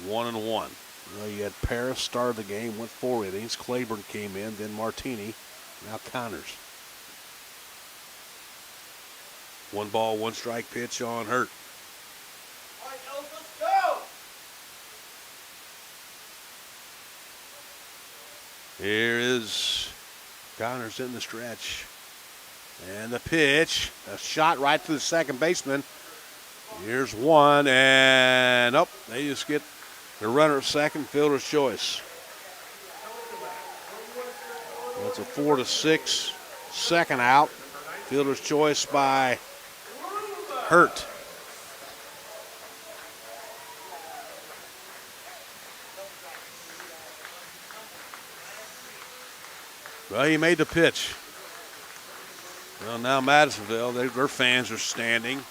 1-1. Well, you had Paris started the game, went 4 innings. Claiborne came in, then Martini. Now Connors. 1 ball, 1 strike pitch on Hurt. All right, Ellis, let's go! Here is Connors in the stretch. And the pitch, a shot right to the second baseman. Here's one, and they just get the runner at second, fielder's choice. That's a 4-6 second out. Fielder's choice by Hurt. Well, he made the pitch. Well, now Madisonville, their fans are standing.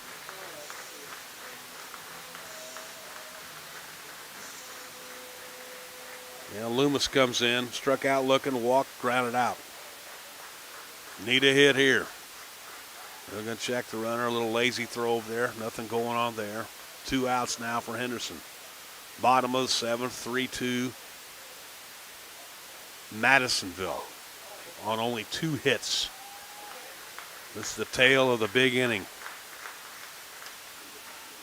Yeah, Loomis comes in, struck out looking, walked, grounded out. Need a hit here. They're going to check the runner. A little lazy throw over there. Nothing going on there. 2 outs now for Henderson. Bottom of the 7th, 3-2. Madisonville on only 2 hits. This is the tail of the big inning.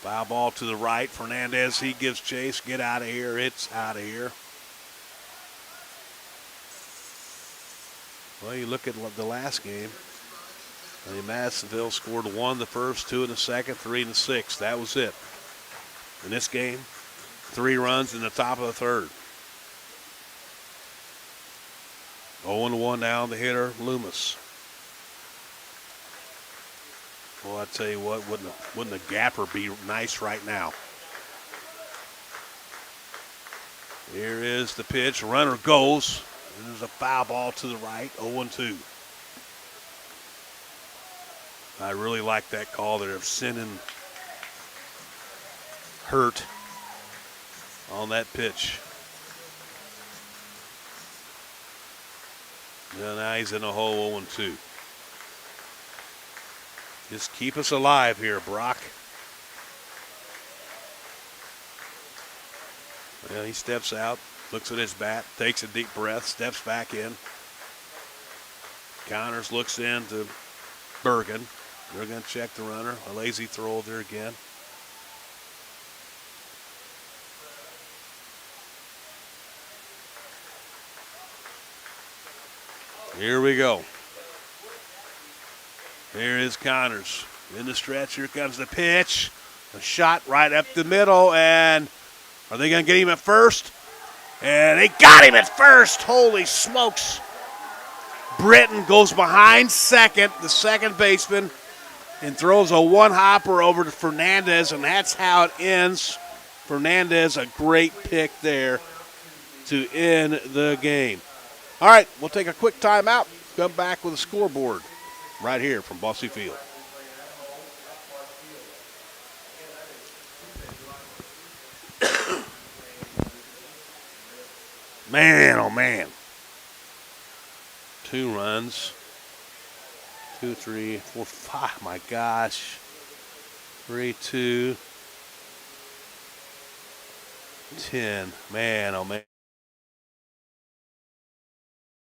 Foul ball to the right. Fernandez, he gives chase. Get out of here. It's out of here. Well, you look at the last game. I mean, Madisonville scored 1 the first, 2 in the second, 3 in the sixth. That was it. In this game, 3 runs in the top of the 3rd. 0-1 now, the hitter, Loomis. Well, I tell you what, wouldn't a gapper be nice right now? Here is the pitch. Runner goes. There's a foul ball to the right, 0-2. I really like that call there of sending Hurt on that pitch. Yeah, now he's in the hole, 0-2. Just keep us alive here, Brock. Well, he steps out, looks at his bat, takes a deep breath, steps back in. Connors looks in to Bergen. They're going to check the runner. A lazy throw there again. Here we go. Here is Connors in the stretch. Here comes the pitch. A shot right up the middle. And are they going to get him at first? And they got him at first. Holy smokes. Britton goes behind second, the second baseman, and throws a one-hopper over to Fernandez, and that's how it ends. Fernandez, a great pick there to end the game. All right, we'll take a quick timeout. Come back with a scoreboard right here from Bosse Field. Man, oh man. 2 runs. 2, 3, 4, 5. My gosh. 3, 2. 10. Man, oh man.